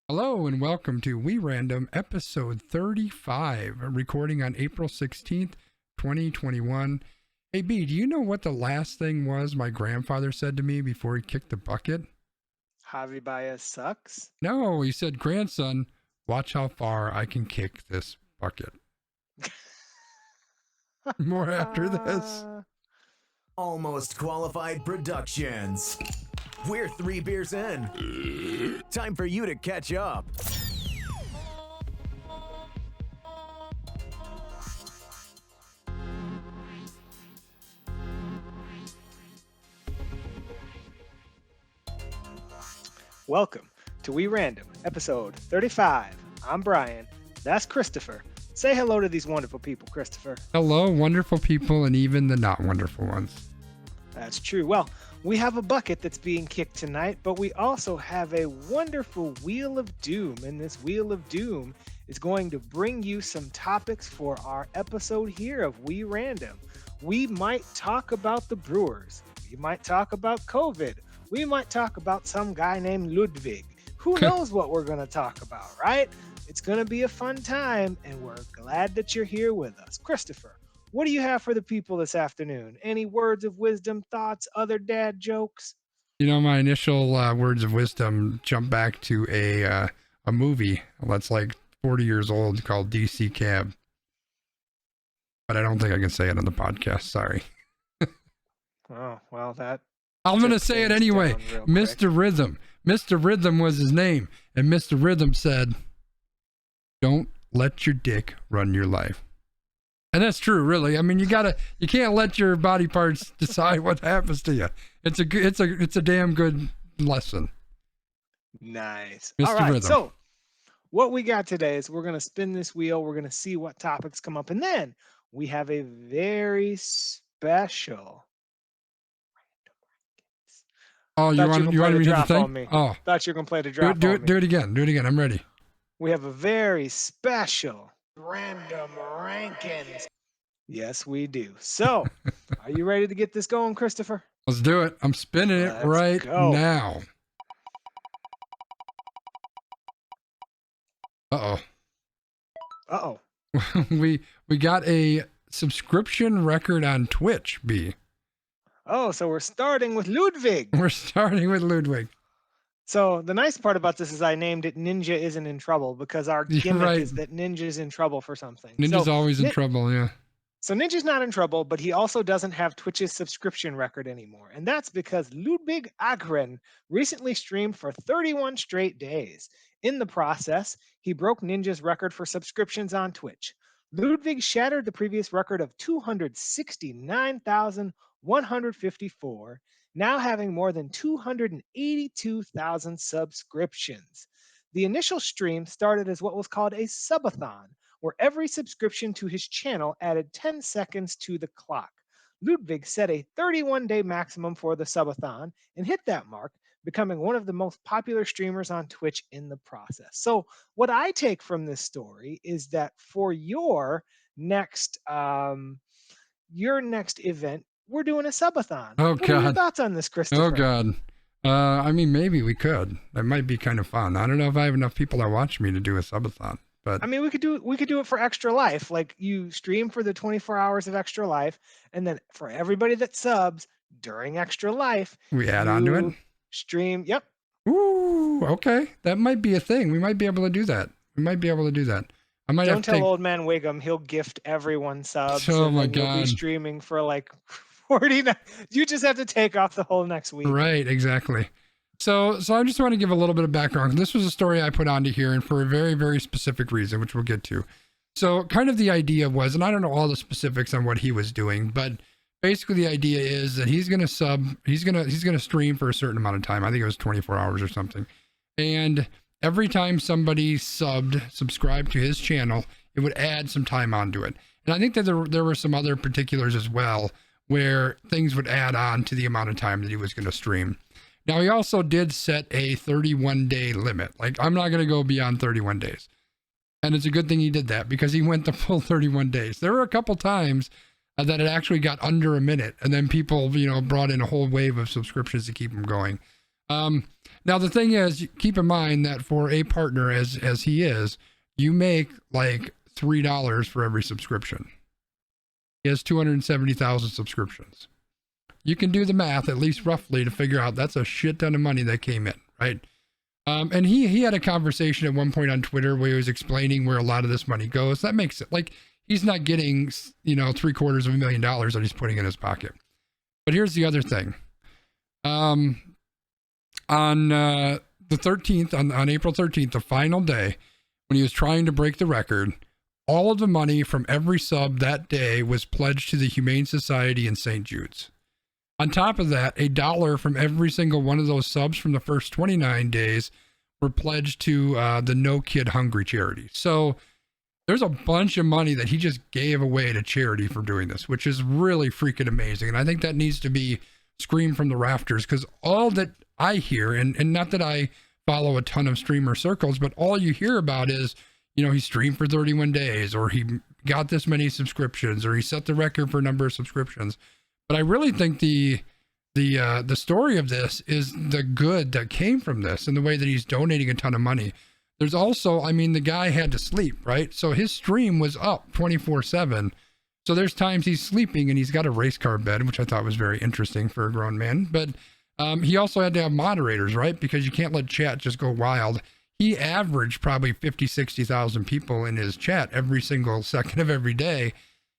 Hello and welcome to We Random episode 35, recording on April 16th, 2021. Hey B, do you know what the last thing was my grandfather said to me before he kicked the bucket? Javi Baez sucks? No, he said, grandson, watch how far I can kick this bucket. More after this. Almost Qualified Productions. We're 3 beers in. Time for you to catch up. Welcome to We Random, episode 35. I'm Brian. That's Christopher. Say hello to these wonderful people, Christopher. Hello, wonderful people, and even the not wonderful ones. That's true. Well, we have a bucket that's being kicked tonight, but we also have a wonderful Wheel of Doom, and this Wheel of Doom is going to bring you some topics for our episode here of We Random. We might talk about the Brewers. We might talk about COVID. We might talk about some guy named Ludwig. Who knows what we're going to talk about, right? It's going to be a fun time, and we're glad that you're here with us. Christopher, what do you have for the people this afternoon? Any words of wisdom, thoughts, other dad jokes? You know, my initial words of wisdom jump back to a movie that's like 40 years old called DC Cab. But I don't think I can say it on the podcast. Sorry. Oh, well, that... I'm going to say it anyway. Mr. Rhythm. Mr. Rhythm was his name. And Mr. Rhythm said, don't let your dick run your life. And that's true, really. I mean, you can't let your body parts decide what happens to you. It's a damn good lesson. Nice. Mr. All right, Rhythm. So what we got today is we're going to spin this wheel. We're going to see what topics come up. And then we have a very special... Oh, you want me to hit the thing? Oh, thought you were going to play the drop do it again. Do it again. I'm ready. We have a very special Random Rankins. Yes, we do. So, are you ready to get this going, Christopher? Let's do it. I'm spinning it now. Uh-oh. Uh-oh. we got a subscription record on Twitch, B. Oh, so we're starting with Ludwig. We're starting with Ludwig. So the nice part about this is I named it Ninja Isn't in Trouble because our gimmick is that Ninja's in trouble for something. Ninja's always in trouble, yeah. So Ninja's not in trouble, but he also doesn't have Twitch's subscription record anymore. And that's because Ludwig Agren recently streamed for 31 straight days. In the process, he broke Ninja's record for subscriptions on Twitch. Ludwig shattered the previous record of 269,154, now having more than 282,000 subscriptions. The initial stream started as what was called a subathon, where every subscription to his channel added 10 seconds to the clock. Ludwig set a 31-day maximum for the subathon and hit that mark, becoming one of the most popular streamers on Twitch in the process. So what I take from this story is that for your next event, we're doing a subathon. Oh, what God. are your thoughts on this, Christopher? Oh, God. I mean, maybe we could. That might be kind of fun. I don't know if I have enough people that watch me to do a subathon. But I mean, we could do it for Extra Life. Like you stream for the 24 hours of Extra Life, and then for everybody that subs during Extra Life, we add on to it. Stream. Yep. Ooh, okay. That might be a thing. We might be able to do that. I might Don't tell Old Man Wiggum. He'll gift everyone subs. Oh my God. We'll be streaming for like 49. You just have to take off the whole next week. Right. Exactly. So I just want to give a little bit of background. This was a story I put onto here, and for a very, very specific reason, which we'll get to. So kind of the idea was, and I don't know all the specifics on what he was doing, but basically the idea is that he's going to stream for a certain amount of time. I think it was 24 hours or something. And every time somebody subscribed to his channel, it would add some time onto it. And I think that there were some other particulars as well, where things would add on to the amount of time that he was going to stream. Now, he also did set a 31-day limit. Like, I'm not going to go beyond 31 days. And it's a good thing he did that, because he went the full 31 days. There were a couple times that it actually got under a minute, and then people, brought in a whole wave of subscriptions to keep them going. Now the thing is, keep in mind that for a partner as he is, you make like $3 for every subscription. He has 270,000 subscriptions. You can do the math, at least roughly, to figure out that's a shit ton of money that came in, right? And he had a conversation at one point on Twitter where he was explaining where a lot of this money goes. That makes it like he's not getting, $750,000 that he's putting in his pocket. But here's the other thing. On the 13th, on April 13th, the final day, when he was trying to break the record, all of the money from every sub that day was pledged to the Humane Society in St. Jude's. On top of that, $1 from every single one of those subs from the first 29 days were pledged to the No Kid Hungry charity. So there's a bunch of money that he just gave away to charity for doing this, which is really freaking amazing. And I think that needs to be screamed from the rafters, because all that I hear, and not that I follow a ton of streamer circles, but all you hear about is, he streamed for 31 days, or he got this many subscriptions, or he set the record for a number of subscriptions. But I really think the story of this is the good that came from this and the way that he's donating a ton of money. There's also, the guy had to sleep, right? So his stream was up 24/7. So there's times he's sleeping and he's got a race car bed, which I thought was very interesting for a grown man. But he also had to have moderators, right? Because you can't let chat just go wild. He averaged probably 50, 60,000 people in his chat every single second of every day.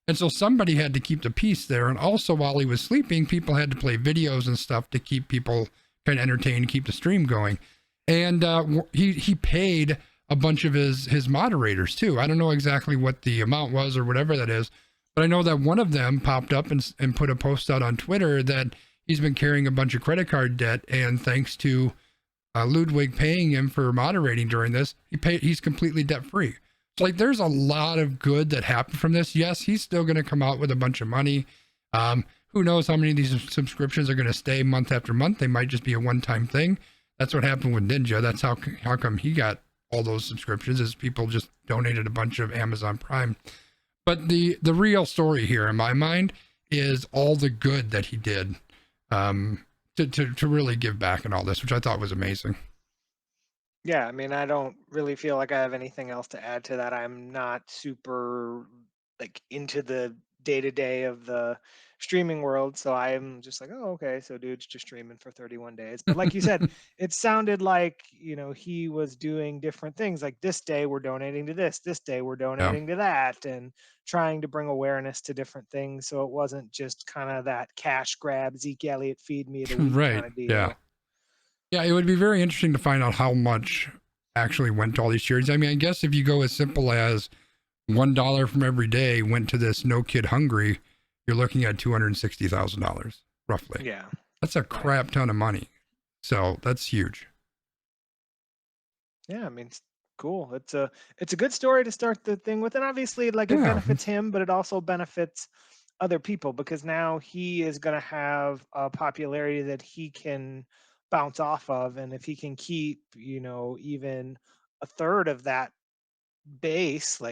And so somebody had to keep the peace there. And also while he was sleeping, people had to play videos and stuff to keep people kind of entertained, keep the stream going. And he paid a bunch of his moderators too. I don't know exactly what the amount was or whatever that is, but I know that one of them popped up and put a post out on Twitter that he's been carrying a bunch of credit card debt. And thanks to Ludwig paying him for moderating during this, he's completely debt free. Like, there's a lot of good that happened from this. Yes, he's still going to come out with a bunch of money. Who knows how many of these subscriptions are going to stay month after month? They might just be a one-time thing. That's what happened with Ninja. That's how come he got all those subscriptions, is people just donated a bunch of Amazon Prime. But the real story here, in my mind, is all the good that he did to really give back and all this, which I thought was amazing. Yeah, I don't really feel like I have anything else to add to that. I'm not super into the day-to-day of the streaming world, so I'm just like, oh, okay, so dude's just streaming for 31 days. But like you said, it sounded like, he was doing different things. Like, this day we're donating to this day we're donating to that, and trying to bring awareness to different things, so it wasn't just kind of that cash grab, Zeke Elliott feed me the week kind of deal. Yeah, it would be very interesting to find out how much actually went to all these charities. I guess if you go as simple as $1 from every day went to this No Kid Hungry, you're looking at $260,000 roughly. Yeah, that's a crap ton of money. So that's huge. Yeah, it's cool. It's a good story to start the thing with, and obviously, it benefits him, but it also benefits other people, because now he is going to have a popularity that he can bounce off of, and if he can keep even a third of that base,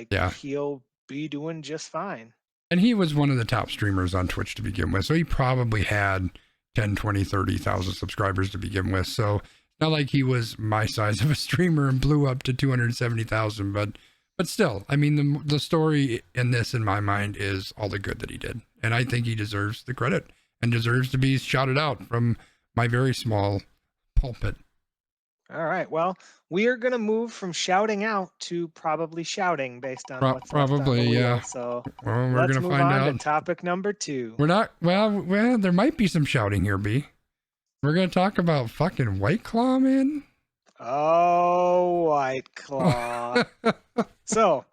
he'll be doing just fine. And he was one of the top streamers on Twitch to begin with, so he probably had 10, 20, 30,000 subscribers to begin with. So it's not like he was my size of a streamer and blew up to 270,000, but still, the story in this, in my mind, is all the good that he did, and I think he deserves the credit and deserves to be shouted out from my very small pulpit. All right. Well, we are going to move from shouting out to probably shouting based on what's probably left on the wheel. Yeah. So we're let's gonna move find on out. to topic number 2. We're not. Well, there might be some shouting here, B. We're gonna talk about fucking White Claw, man. Oh, White Claw. So,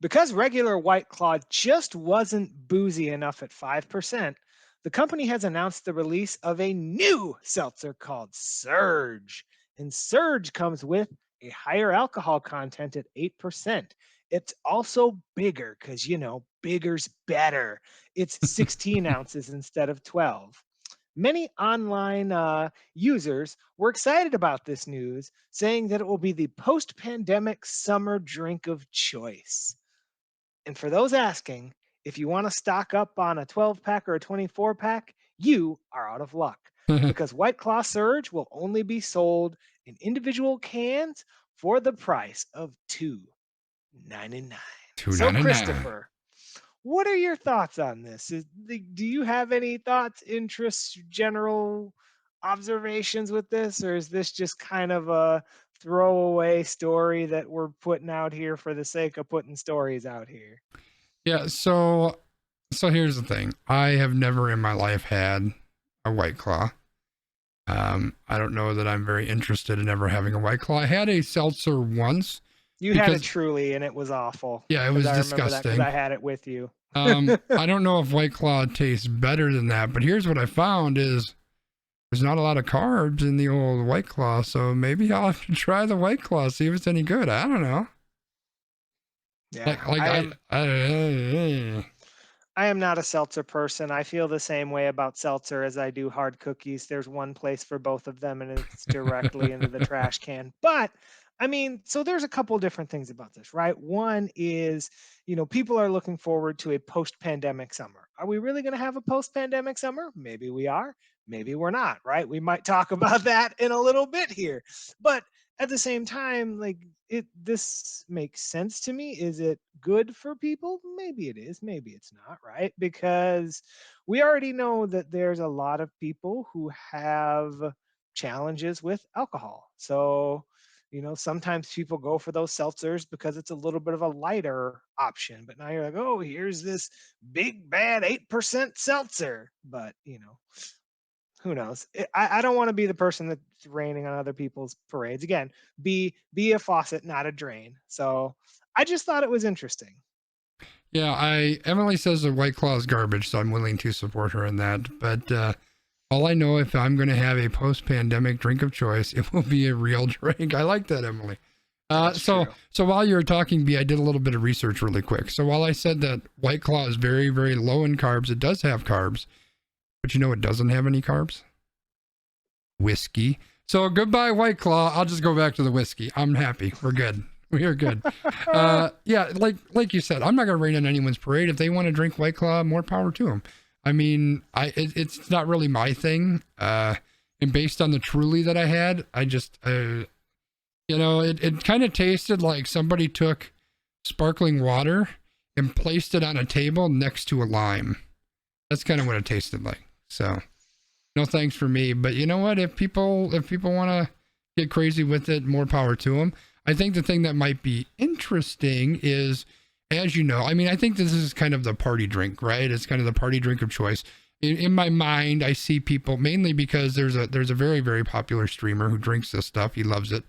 because regular White Claw just wasn't boozy enough at 5%, the company has announced the release of a new seltzer called Surge. And Surge comes with a higher alcohol content at 8%. It's also bigger because, bigger's better. It's 16 ounces instead of 12. Many online users were excited about this news, saying that it will be the post-pandemic summer drink of choice. And for those asking, If you want to stock up on a 12 pack or a 24 pack, you are out of luck because White Claw Surge will only be sold in individual cans for the price of $2.99. So, 2.99. Christopher, what are your thoughts on this? Do you have any thoughts, interests, general observations with this, or is this just kind of a throwaway story that we're putting out here for the sake of putting stories out here? Yeah, so here's the thing. I have never in my life had a White Claw. I don't know that I'm very interested in ever having a White Claw. I had a seltzer once. You had it truly, and it was awful. Yeah, it was I remember that because disgusting. I had it with you. I don't know if White Claw tastes better than that, but here's what I found is there's not a lot of carbs in the old White Claw, so maybe I'll have to try the White Claw, see if it's any good. I don't know. Yeah, I am not a seltzer person. I feel the same way about seltzer as I do hard cookies. There's one place for both of them, and it's directly into the trash can. But I mean, so there's a couple different things about this, right? One is, people are looking forward to a post-pandemic summer. Are we really going to have a post-pandemic summer? Maybe we are. Maybe we're not, right? We might talk about that in a little bit here. But at the same time, like this makes sense to me. Is it good for people? Maybe it is, maybe it's not, right? Because we already know that there's a lot of people who have challenges with alcohol. So, sometimes people go for those seltzers because it's a little bit of a lighter option. But now you're like, oh, here's this big bad 8% seltzer. But, who knows? I don't want to be the person that's raining on other people's parades. Again, be a faucet, not a drain. So I just thought it was interesting. Yeah, Emily says the White Claw is garbage, so I'm willing to support her in that. But all I know, if I'm going to have a post-pandemic drink of choice, it will be a real drink. I like that, Emily. So while you were talking, B, I did a little bit of research really quick. So while I said that White Claw is very, very low in carbs, it does have carbs. But it doesn't have any carbs? Whiskey. So goodbye, White Claw. I'll just go back to the whiskey. I'm happy. We're good. We are good. Yeah, like you said, I'm not gonna rain on anyone's parade. If they want to drink White Claw, more power to them. I mean, it's not really my thing. And based on the Truly that I had, I just, it kind of tasted like somebody took sparkling water and placed it on a table next to a lime. That's kind of what it tasted like. So, no thanks for me. But you know what? If people want to get crazy with it, more power to them. I think the thing that might be interesting is, as you know, I mean, I think this is kind of the party drink, right? It's kind of the party drink of choice. In my mind, I see people mainly because there's a very, very popular streamer who drinks this stuff. He loves it,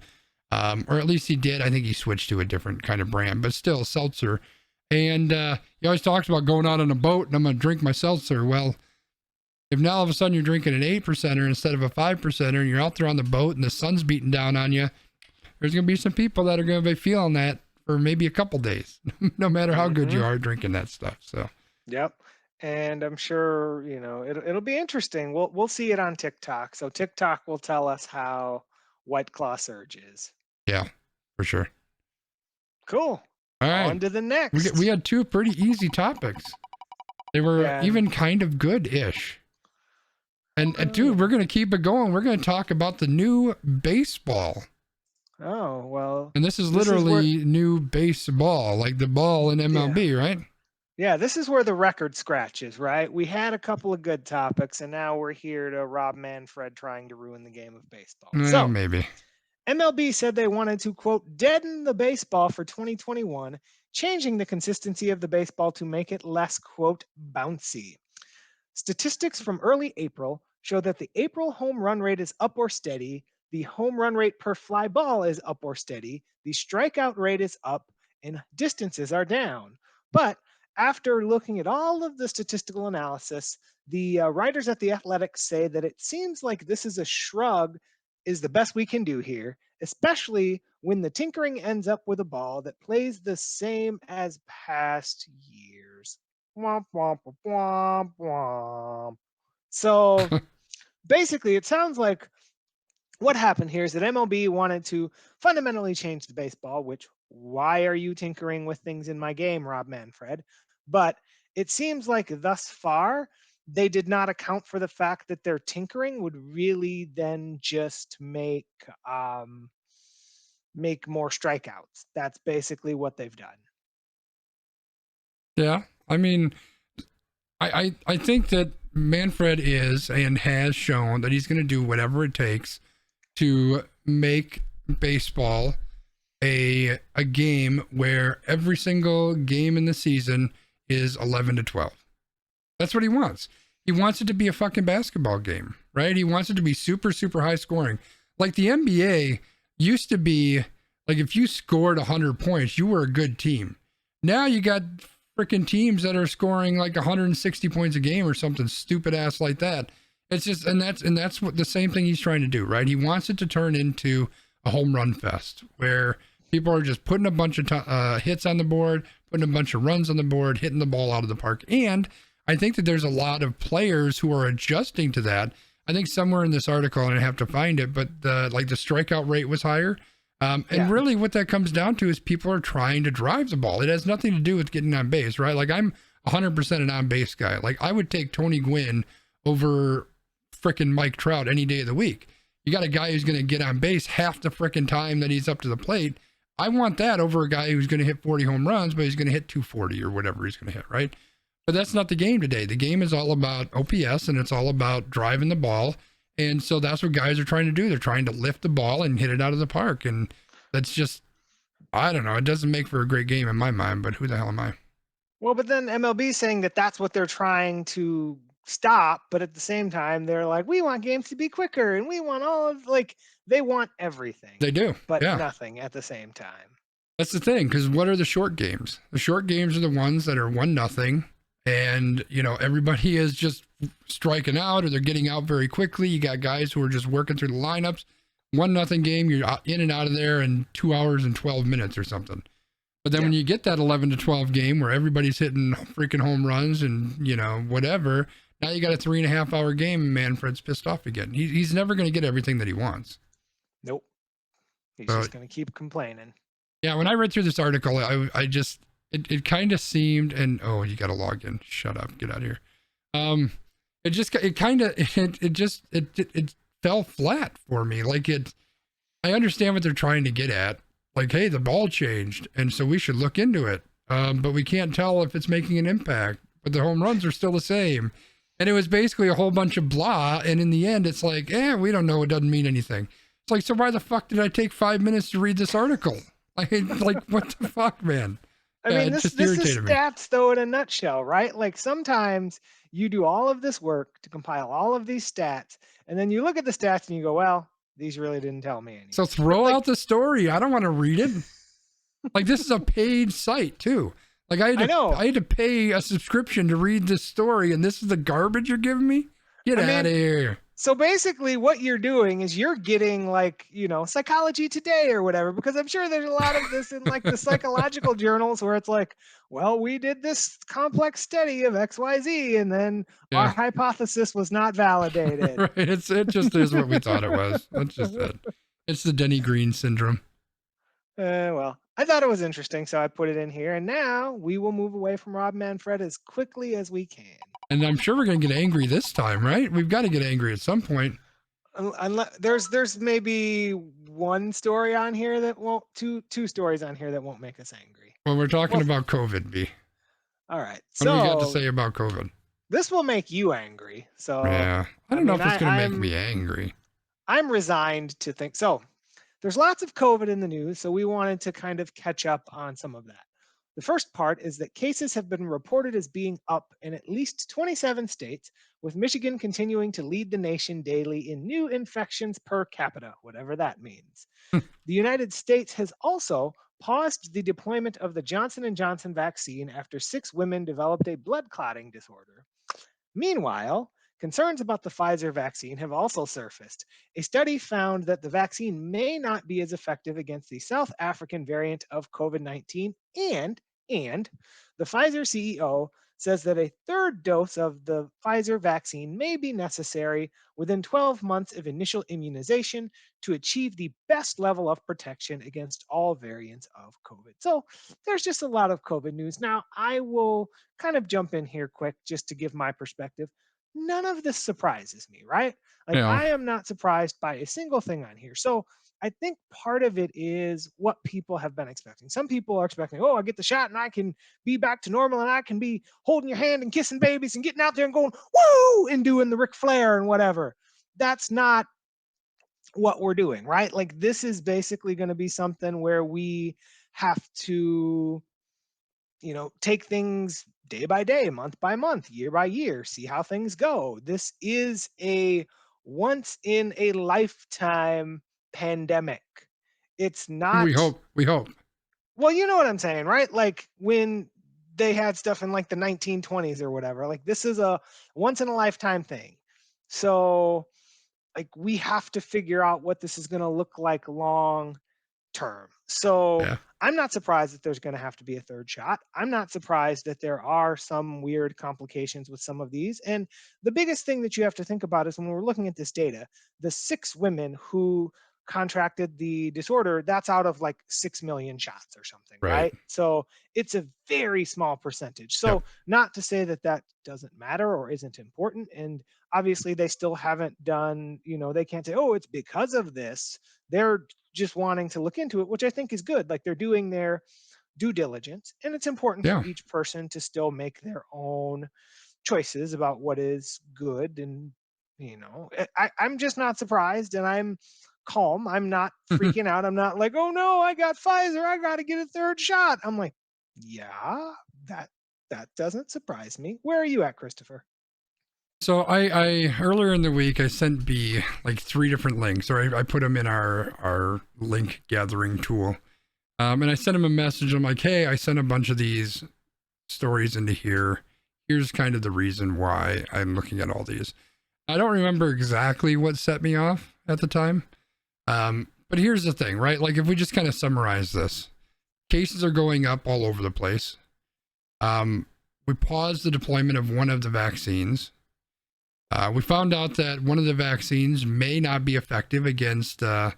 or at least he did. I think he switched to a different kind of brand, but still seltzer. And he always talks about going out on a boat and I'm going to drink my seltzer. Well, if now all of a sudden you're drinking an 8%er instead of a 5%er and you're out there on the boat and the sun's beating down on you, there's going to be some people that are going to be feeling that for maybe a couple days, no matter how good you are drinking that stuff. So, yep. And I'm sure, it'll be interesting. We'll see it on TikTok. So TikTok will tell us how White Claw Surge is. Yeah, for sure. Cool. All right. On to the next. We had two pretty easy topics. They were even kind of good-ish. And dude, we're going to keep it going. We're going to talk about the new baseball. Oh, well. And this is literally new baseball, like the ball in MLB, right? Yeah, this is where the record scratches, right? We had a couple of good topics, and now we're here to rob Manfred trying to ruin the game of baseball. So maybe. MLB said they wanted to, quote, deaden the baseball for 2021, changing the consistency of the baseball to make it less, quote, bouncy. Statistics from early April show that the April home run rate is up or steady, the home run rate per fly ball is up or steady, the strikeout rate is up, and distances are down. But after looking at all of the statistical analysis, the writers at The Athletic say that it seems like this is a shrug is the best we can do here, especially when the tinkering ends up with a ball that plays the same as past years. Womp, womp, womp, womp. So basically, it sounds like what happened here is that MLB wanted to fundamentally change the baseball, which why are you tinkering with things in my game, Rob Manfred? But it seems like thus far they did not account for the fact that their tinkering would really then just make more strikeouts. That's basically what they've done. Yeah. I mean, I think that Manfred is and has shown that he's going to do whatever it takes to make baseball a game where every single game in the season is 11 to 12. That's what he wants. He wants it to be a fucking basketball game, right? He wants it to be super, super high scoring. Like the NBA used to be, like if you scored 100 points, you were a good team. Now you got freaking teams that are scoring like 160 points a game or something stupid ass like that. It's just, and that's what the same thing he's trying to do, right? He wants it to turn into a home run fest where people are just putting a bunch of hits on the board, putting a bunch of runs on the board, hitting the ball out of the park. And I think that there's a lot of players who are adjusting to that. I think somewhere in this article, and I have to find it, but the strikeout rate was higher. And really what that comes down to is people are trying to drive the ball. It has nothing to do with getting on base, right? Like I'm 100% an on base guy. Like I would take Tony Gwynn over freaking Mike Trout any day of the week. You got a guy who's going to get on base half the freaking time that he's up to the plate. I want that over a guy who's going to hit 40 home runs, but he's going to hit 240 or whatever he's going to hit, right? But that's not the game today. The game is all about OPS and it's all about driving the ball. And so that's what guys are trying to do. They're trying to lift the ball and hit it out of the park. And that's just, I don't know. It doesn't make for a great game in my mind, but who the hell am I? Well, but then MLB is saying that that's what they're trying to stop. But at the same time, they're like, we want games to be quicker and we want all of, like, they want everything. They do. But yeah. nothing at the same time. That's the thing. Because what are the short games? The short games are the ones that are 1-0. And, you know, everybody is just striking out or they're getting out very quickly. You got guys who are just working through the lineups. 1-0 game, you're in and out of there in 2 hours and 12 minutes or something. But then when you get that 11 to 12 game where everybody's hitting freaking home runs and, you know, whatever, now you got a 3.5 hour game and Manfred's pissed off again. He's never going to get everything that he wants. Nope. He's just going to keep complaining. Yeah, when I read through this article, I just, it kind of seemed, and oh, you got to log in. Shut up. Get out of here. It fell flat for me. Like I understand what they're trying to get at. Like, hey, the ball changed, and so we should look into it. But we can't tell if it's making an impact. But the home runs are still the same. And it was basically a whole bunch of blah. And in the end, it's like, we don't know. It doesn't mean anything. It's like, so why the fuck did I take 5 minutes to read this article? Like, what the fuck, man? I mean, this is stats, though, in a nutshell, right? Like, sometimes you do all of this work to compile all of these stats, and then you look at the stats and you go, well, these really didn't tell me anything. So throw out the story. I don't want to read it. Like, this is a paid site, too. Like, I had to pay a subscription to read this story, and this is the garbage you're giving me? Get out of here. So basically what you're doing is you're getting, like, you know, Psychology Today or whatever, because I'm sure there's a lot of this in like the psychological journals where it's like, well, we did this complex study of XYZ and then our hypothesis was not validated. Right. It just is what we thought it was. That's just it. It's the Denny Green syndrome. Well, I thought it was interesting, so I put it in here. And now we will move away from Rob Manfred as quickly as we can. And I'm sure we're going to get angry this time, right? We've got to get angry at some point. Unless there's maybe one story on here that won't, two stories on here that won't make us angry. Well, we're talking about COVID, B. All right. What do we got to say about COVID? This will make you angry. So yeah, I don't know if it's going to make me angry. I'm resigned to think so. There's lots of COVID in the news, so we wanted to kind of catch up on some of that. The first part is that cases have been reported as being up in at least 27 states, with Michigan continuing to lead the nation daily in new infections per capita, whatever that means. The United States has also paused the deployment of the Johnson & Johnson vaccine after 6 women developed a blood clotting disorder. Meanwhile, concerns about the Pfizer vaccine have also surfaced. A study found that the vaccine may not be as effective against the South African variant of COVID-19, and the Pfizer CEO says that a third dose of the Pfizer vaccine may be necessary within 12 months of initial immunization to achieve the best level of protection against all variants of COVID. So there's just a lot of COVID news. Now, I will kind of jump in here quick just to give my perspective. None of this surprises me, right? You Like, know, I am not surprised by a single thing on here. So I think part of it is what people have been expecting. Some people are expecting, oh, I get the shot and I can be back to normal and I can be holding your hand and kissing babies and getting out there and going, woo, and doing the Ric Flair and whatever. That's not what we're doing, right? Like, this is basically going to be something where we have to, take things day by day, month by month, year by year, see how things go. This is a once in a lifetime pandemic. It's we not, hope. We hope. well, you know what I'm saying, right? Like when they had stuff in like the 1920s or whatever, like this is a once in a lifetime thing. So, like, we have to figure out what this is going to look like long term. So Yeah. I'm not surprised that there's going to have to be a third shot. I'm not surprised that there are some weird complications with some of these. And the biggest thing that you have to think about is when we're looking at this data, the 6 women who contracted the disorder, that's out of like 6 million shots or something, Right. right? So it's a very small percentage. Yep. So, not to say that that doesn't matter or isn't important. And obviously, they still haven't done, they can't say, oh, it's because of this. They're just wanting to look into it, which I think is good. Like, they're doing their due diligence, and it's important for Yeah. each person to still make their own choices about what is good. And I'm just not surprised, and I'm calm. I'm not freaking out. I'm not like, oh no, I got Pfizer, I got to get a third shot. I'm like, yeah, that doesn't surprise me. Where are you at, Christopher? So I earlier in the week I sent B like 3 different links, or I put them in our link gathering tool, and I sent him a message. I'm like, hey, I sent a bunch of these stories into here. Here's kind of the reason why I'm looking at all these. I don't remember exactly what set me off at the time, but here's the thing, right? Like, if we just kind of summarize this, cases are going up all over the place. We paused the deployment of one of the vaccines. We found out that one of the vaccines may not be effective against a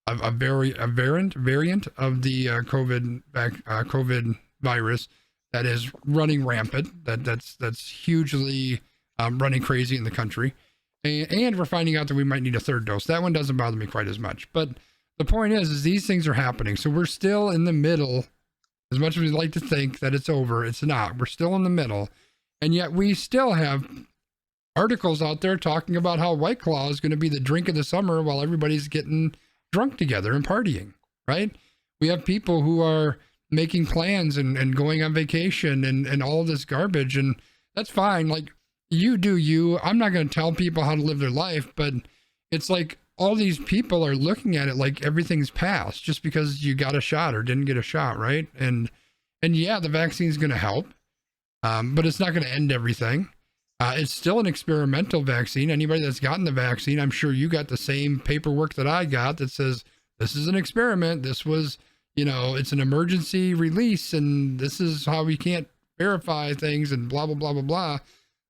variant of the COVID virus that is running rampant. That's hugely running crazy in the country, and we're finding out that we might need a third dose. That one doesn't bother me quite as much. But the point is these things are happening, so we're still in the middle. As much as we'd like to think that it's over, it's not. We're still in the middle, and yet we still have articles out there talking about how White Claw is going to be the drink of the summer while everybody's getting drunk together and partying, right? We have people who are making plans and going on vacation and all this garbage, and that's fine. Like, you do you. I'm not going to tell people how to live their life, but it's like all these people are looking at it like everything's past just because you got a shot or didn't get a shot, right? And yeah, the vaccine's going to help, but it's not going to end everything. It's still an experimental vaccine. Anybody that's gotten the vaccine, I'm sure you got the same paperwork that I got that says this is an experiment. This was, it's an emergency release, and this is how we can't verify things and blah, blah, blah, blah, blah.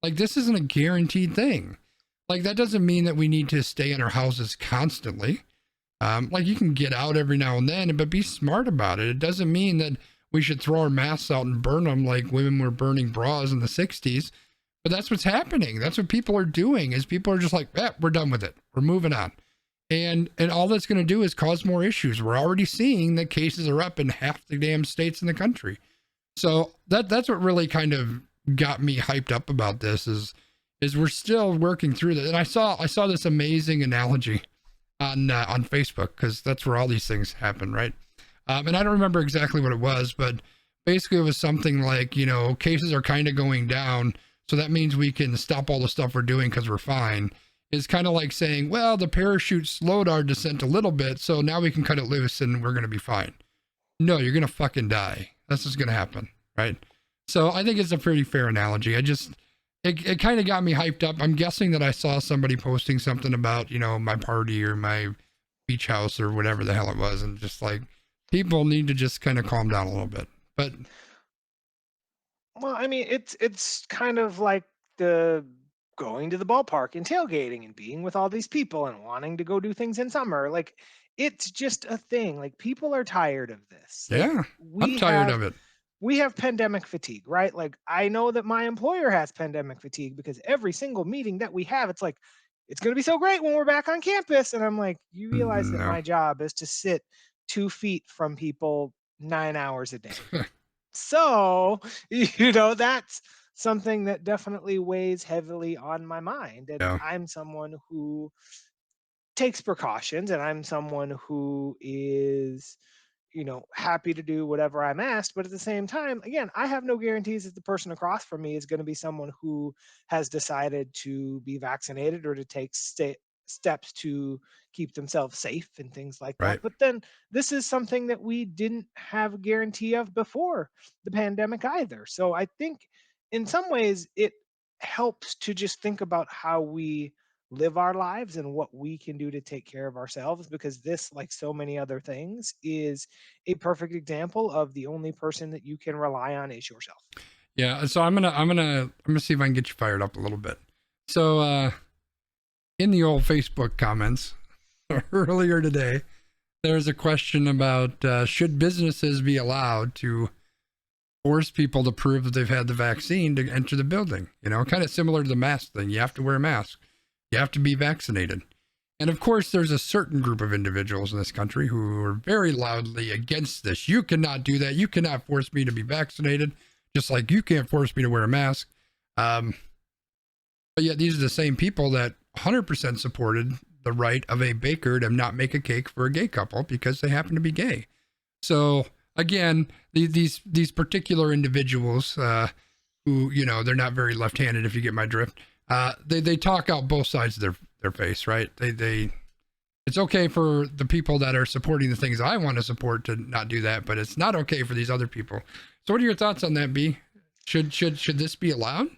Like, this isn't a guaranteed thing. Like, that doesn't mean that we need to stay in our houses constantly. Like, you can get out every now and then, but be smart about it. It doesn't mean that we should throw our masks out and burn them like women were burning bras in the 60s. But that's what's happening. That's what people are doing, is people are just like, we're done with it. We're moving on. And all that's going to do is cause more issues. We're already seeing that cases are up in half the damn states in the country. So that's what really kind of got me hyped up about this is we're still working through that. And I saw this amazing analogy on Facebook, because that's where all these things happen, right? And I don't remember exactly what it was, but basically it was something like, cases are kind of going down, so that means we can stop all the stuff we're doing because we're fine. It's kind of like saying, well, the parachute slowed our descent a little bit, so now we can cut it loose and we're going to be fine. No, you're going to fucking die. That's what's going to happen, right? So I think it's a pretty fair analogy. It kind of got me hyped up. I'm guessing that I saw somebody posting something about, my party or my beach house or whatever the hell it was, and just like, people need to just kind of calm down a little bit. But Well, I mean, it's kind of like the going to the ballpark and tailgating and being with all these people and wanting to go do things in summer. Like it's just a thing. Like people are tired of this. Like Yeah, I'm tired of it. we have pandemic fatigue, right? Like I know that my employer has pandemic fatigue because every single meeting that we have, it's like it's going to be so great when we're back on campus, and I'm like, you realize that No. my job is to sit 2 feet from people 9 hours a day. So, that's something that definitely weighs heavily on my mind. And Yeah. I'm someone who takes precautions, and I'm someone who is, happy to do whatever I'm asked. But at the same time, again, I have no guarantees that the person across from me is going to be someone who has decided to be vaccinated or to take steps to keep themselves safe and things like that. Right. But then this is something that we didn't have a guarantee of before the pandemic either. So I think in some ways it helps to just think about how we live our lives and what we can do to take care of ourselves, because this, like so many other things, is a perfect example of the only person that you can rely on is yourself. Yeah. So I'm gonna see if I can get you fired up a little bit. So in the old Facebook comments earlier today, there's a question about should businesses be allowed to force people to prove that they've had the vaccine to enter the building? Kind of similar to the mask thing. You have to wear a mask. You have to be vaccinated. And of course, there's a certain group of individuals in this country who are very loudly against this. You cannot do that. You cannot force me to be vaccinated, just like you can't force me to wear a mask. But yet these are the same people that 100% supported the right of a baker to not make a cake for a gay couple because they happen to be gay. So again, these particular individuals who, they're not very left-handed, if you get my drift. They talk out both sides of their face, right? It's okay for the people that are supporting the things I want to support to not do that, but it's not okay for these other people. So what are your thoughts on that, B? Should this be allowed?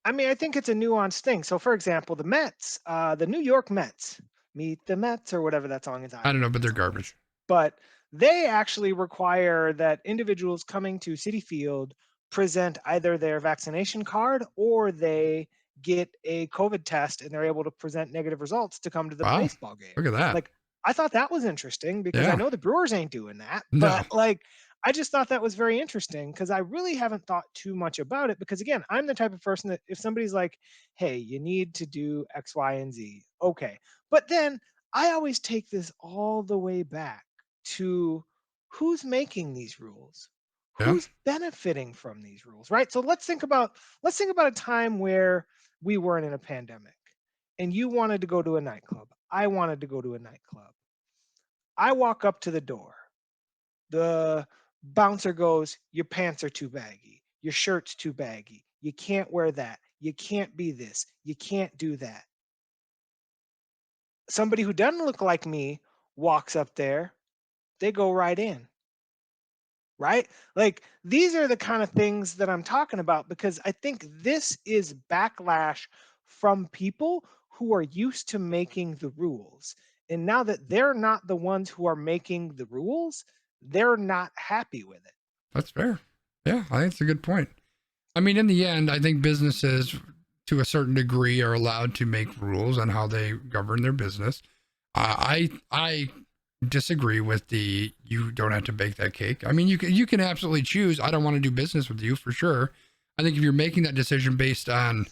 I mean, I think it's a nuanced thing. So, for example, the Mets, the New York Mets, Meet the Mets, or whatever that song is. I don't know, but that they're song is. garbage. But they actually require that individuals coming to Citi Field present either their vaccination card or they get a COVID test and they're able to present negative results to come to the Wow, baseball game. look at that. Like, I thought that was interesting because I Yeah, know the Brewers ain't doing that. no, But like, I just thought that was very interesting because I really haven't thought too much about it. Because again, I'm the type of person that if somebody's like, hey, you need to do X, Y, and Z, okay. But then I always take this all the way back to who's making these rules, yeah, who's benefiting from these rules, right? So let's think about a time where we weren't in a pandemic and you wanted to go to a nightclub, I wanted to go to a nightclub. I walk up to the door, the bouncer goes, your pants are too baggy, your shirt's too baggy, you can't wear that, you can't be this, you can't do that. Somebody who doesn't look like me walks up there, they go right in, right? Like these are the kind of things that I'm talking about because I think this is backlash from people who are used to making the rules. And now that they're not the ones who are making the rules, they're not happy with it. that's fair. Yeah, I think it's a good point. I mean, in the end, I think businesses, to a certain degree, are allowed to make rules on how they govern their business. I disagree with the you don't have to bake that cake. I mean, you can absolutely choose. I don't want to do business with you for sure. I think if you're making that decision based on,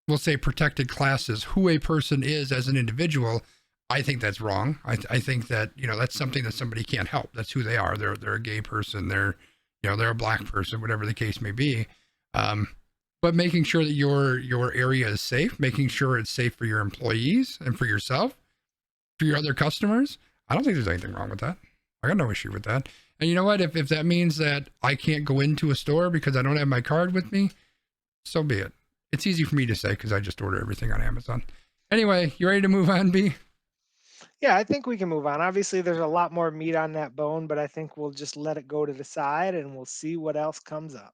we'll say, protected classes, who a person is as an individual, I think that's wrong. I think that that's something that somebody can't help. That's who they are. They're a gay person. They're a black person, whatever the case may be. But making sure that your area is safe, making sure it's safe for your employees and for yourself, for your other customers. I don't think there's anything wrong with that. I got no issue with that. And you know what? If that means that I can't go into a store because I don't have my card with me, so be it. It's easy for me to say because I just order everything on Amazon. Anyway, you ready to move on, B? Yeah, I think we can move on. Obviously, there's a lot more meat on that bone, but I think we'll just let it go to the side and we'll see what else comes up.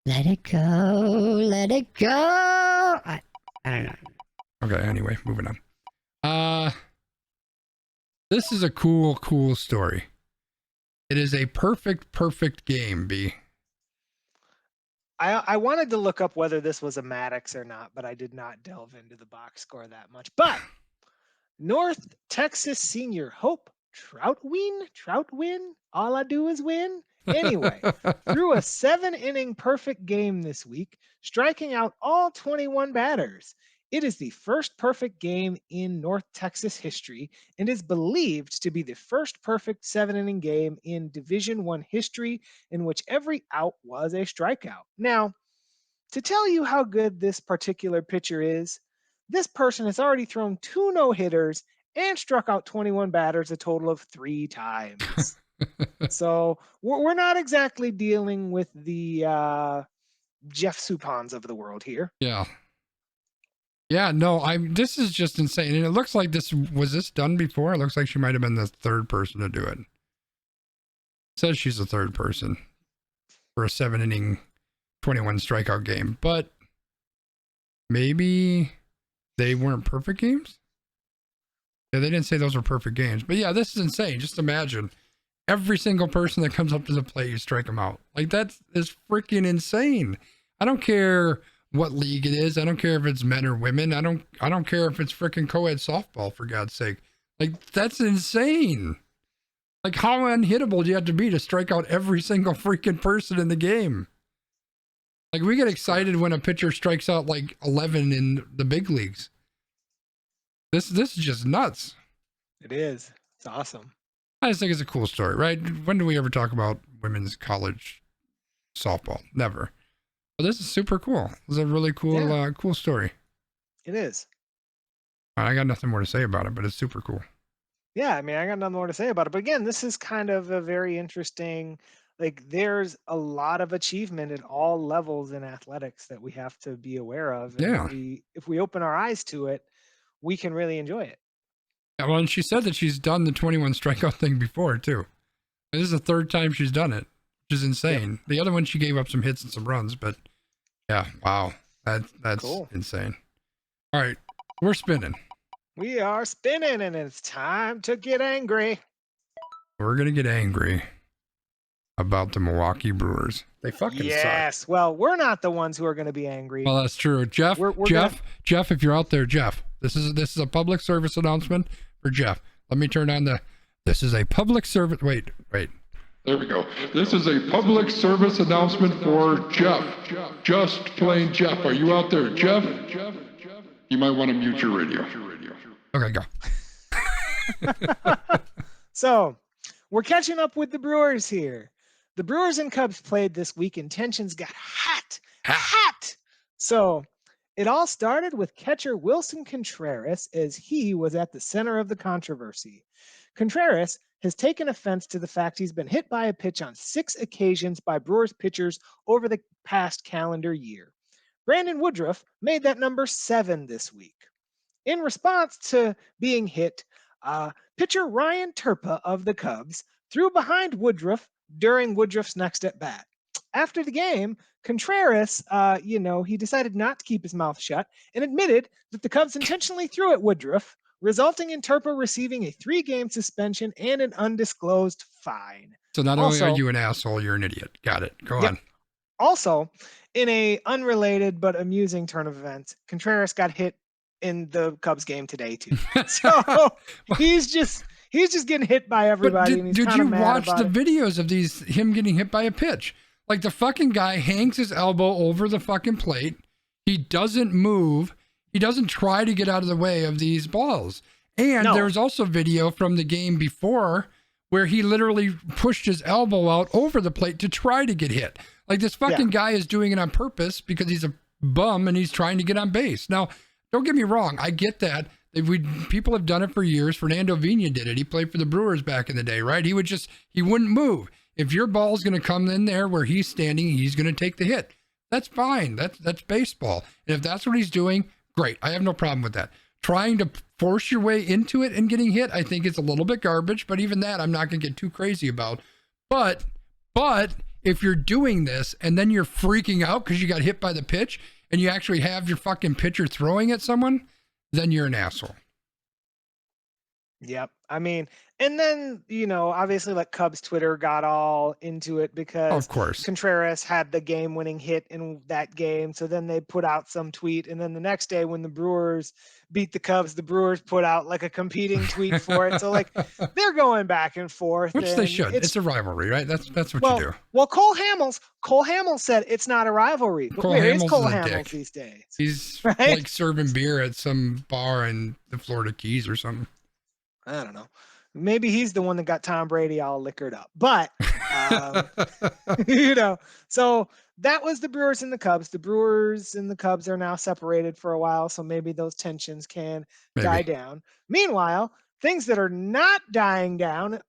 Let it go. Let it go. I don't know. Okay, anyway, moving on. This is a cool story. It is a perfect game, B. I wanted to look up whether this was a Maddox or not, but I did not delve into the box score that much. But North Texas senior Hope Troutwin, all I do is win. Anyway, threw a 7-inning perfect game this week, striking out all 21 batters. It is the first perfect game in North Texas history and is believed to be the first perfect 7-inning game in Division I history in which every out was a strikeout. Now, to tell you how good this particular pitcher is, this person has already thrown 2 no-hitters and struck out 21 batters a total of 3 times. So we're not exactly dealing with the Jeff Supans of the world here. Yeah. Yeah, no, this is just insane. And it looks like was this done before? It looks like she might have been the third person to do it. Says she's the third person for a 7-inning 21 strikeout game, but maybe they weren't perfect games. Yeah, they didn't say those were perfect games, but yeah, this is insane. Just imagine every single person that comes up to the plate, you strike them out. Like, that is freaking insane. I don't care what league it is. I don't care if it's men or women. I don't care if it's freaking co-ed softball, for God's sake. Like, that's insane. Like, how unhittable do you have to be to strike out every single freaking person in the game? Like, we get excited when a pitcher strikes out like 11 in the big leagues. This is just nuts. It is. It's awesome. I just think it's a cool story, right? When do we ever talk about women's college softball? Never. But this is super cool. This is a really cool, cool story. It is. I got nothing more to say about it, but it's super cool. Yeah, I mean, I got nothing more to say about it. But again, this is kind of a very interesting, like, there's a lot of achievement at all levels in athletics that we have to be aware of. And Yeah. if we open our eyes to it, we can really enjoy it. Yeah, well, and she said that she's done the 21 strikeout thing before, too. And this is the third time she's done it, which is insane. Yep. The other one, she gave up some hits and some runs, but yeah, wow. That's cool. Insane. All right, we're spinning. We are spinning, and it's time to get angry. We're going to get angry about the Milwaukee Brewers. They fucking suck. Yes, well, we're not the ones who are going to be angry. Well, that's true. Jeff, Jeff, if you're out there, Jeff, this is a public service announcement for Jeff. Let me turn on this is a public service. Wait. There we go. This is a public service announcement for Jeff. Just plain Jeff. Are you out there, Jeff? You might want to mute your radio. Okay, go. So, we're catching up with the Brewers here. The Brewers and Cubs played this week, and tensions got hot. So, it all started with catcher Wilson Contreras, as he was at the center of the controversy. Contreras has taken offense to the fact he's been hit by a pitch on 6 occasions by Brewers pitchers over the past calendar year. Brandon Woodruff made that number 7 this week. In response to being hit, pitcher Ryan Turpa of the Cubs threw behind Woodruff during Woodruff's next at bat. After the game, Contreras, he decided not to keep his mouth shut and admitted that the Cubs intentionally threw at Woodruff, resulting in Turpa receiving a 3-game suspension and an undisclosed fine. So not only are you an asshole, you're an idiot. Got it. Go on. Also, in a unrelated but amusing turn of events, Contreras got hit in the Cubs game today too. So he's just getting hit by everybody. But did you watch the videos of him getting hit by a pitch? Like, the fucking guy hangs his elbow over the fucking plate. He doesn't move. He doesn't try to get out of the way of these balls. And there's also video from the game before where he literally pushed his elbow out over the plate to try to get hit. Like, this fucking guy is doing it on purpose because he's a bum and he's trying to get on base. Now, don't get me wrong. I get that. People have done it for years. Fernando Vina did it. He played for the Brewers back in the day, right? He wouldn't move. If your ball's going to come in there where he's standing, he's going to take the hit. That's fine. That's baseball. And if that's what he's doing, great. I have no problem with that. Trying to force your way into it and getting hit, I think it's a little bit garbage, but even that I'm not going to get too crazy about. But if you're doing this and then you're freaking out because you got hit by the pitch and you actually have your fucking pitcher throwing at someone, then you're an asshole. Yep. I mean, and then, obviously like Cubs Twitter got all into it Oh, because of course. Contreras had the game winning hit in that game. So then they put out some tweet. And then the next day when the Brewers beat the Cubs, the Brewers put out like a competing tweet for it. So like they're going back and forth Which they and should. It's a rivalry, right? That's what you well, do. well, Cole Hamels said it's not a rivalry, but Cole where is Hamels Cole is a Hamels dick. these days? He's Right? like serving beer at some bar in the Florida Keys or something. I don't know. Maybe he's the one that got Tom Brady all liquored up. But um, so that was the Brewers and the Cubs. The Brewers and the Cubs are now separated for a while, so maybe those tensions can die Maybe. down. Meanwhile, things that are not dying down,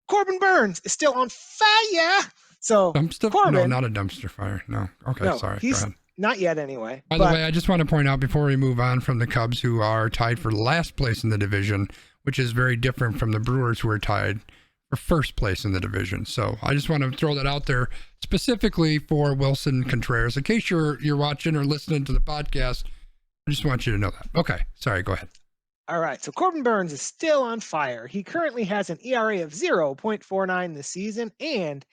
Corbin Burns is still on fire. So Dumpster? Corbin, No, not a dumpster fire. No. Okay, no, sorry. Go he's ahead. not yet anyway. By the way, I just want to point out before we move on from the Cubs, who are tied for last place in the division, which is very different from the Brewers, who are tied for first place in the division. So I just want to throw that out there specifically for Wilson Contreras. In case you're watching or listening to the podcast, I just want you to know that. Okay, sorry, go ahead. All right, so Corbin Burns is still on fire. He currently has an ERA of 0.49 this season, and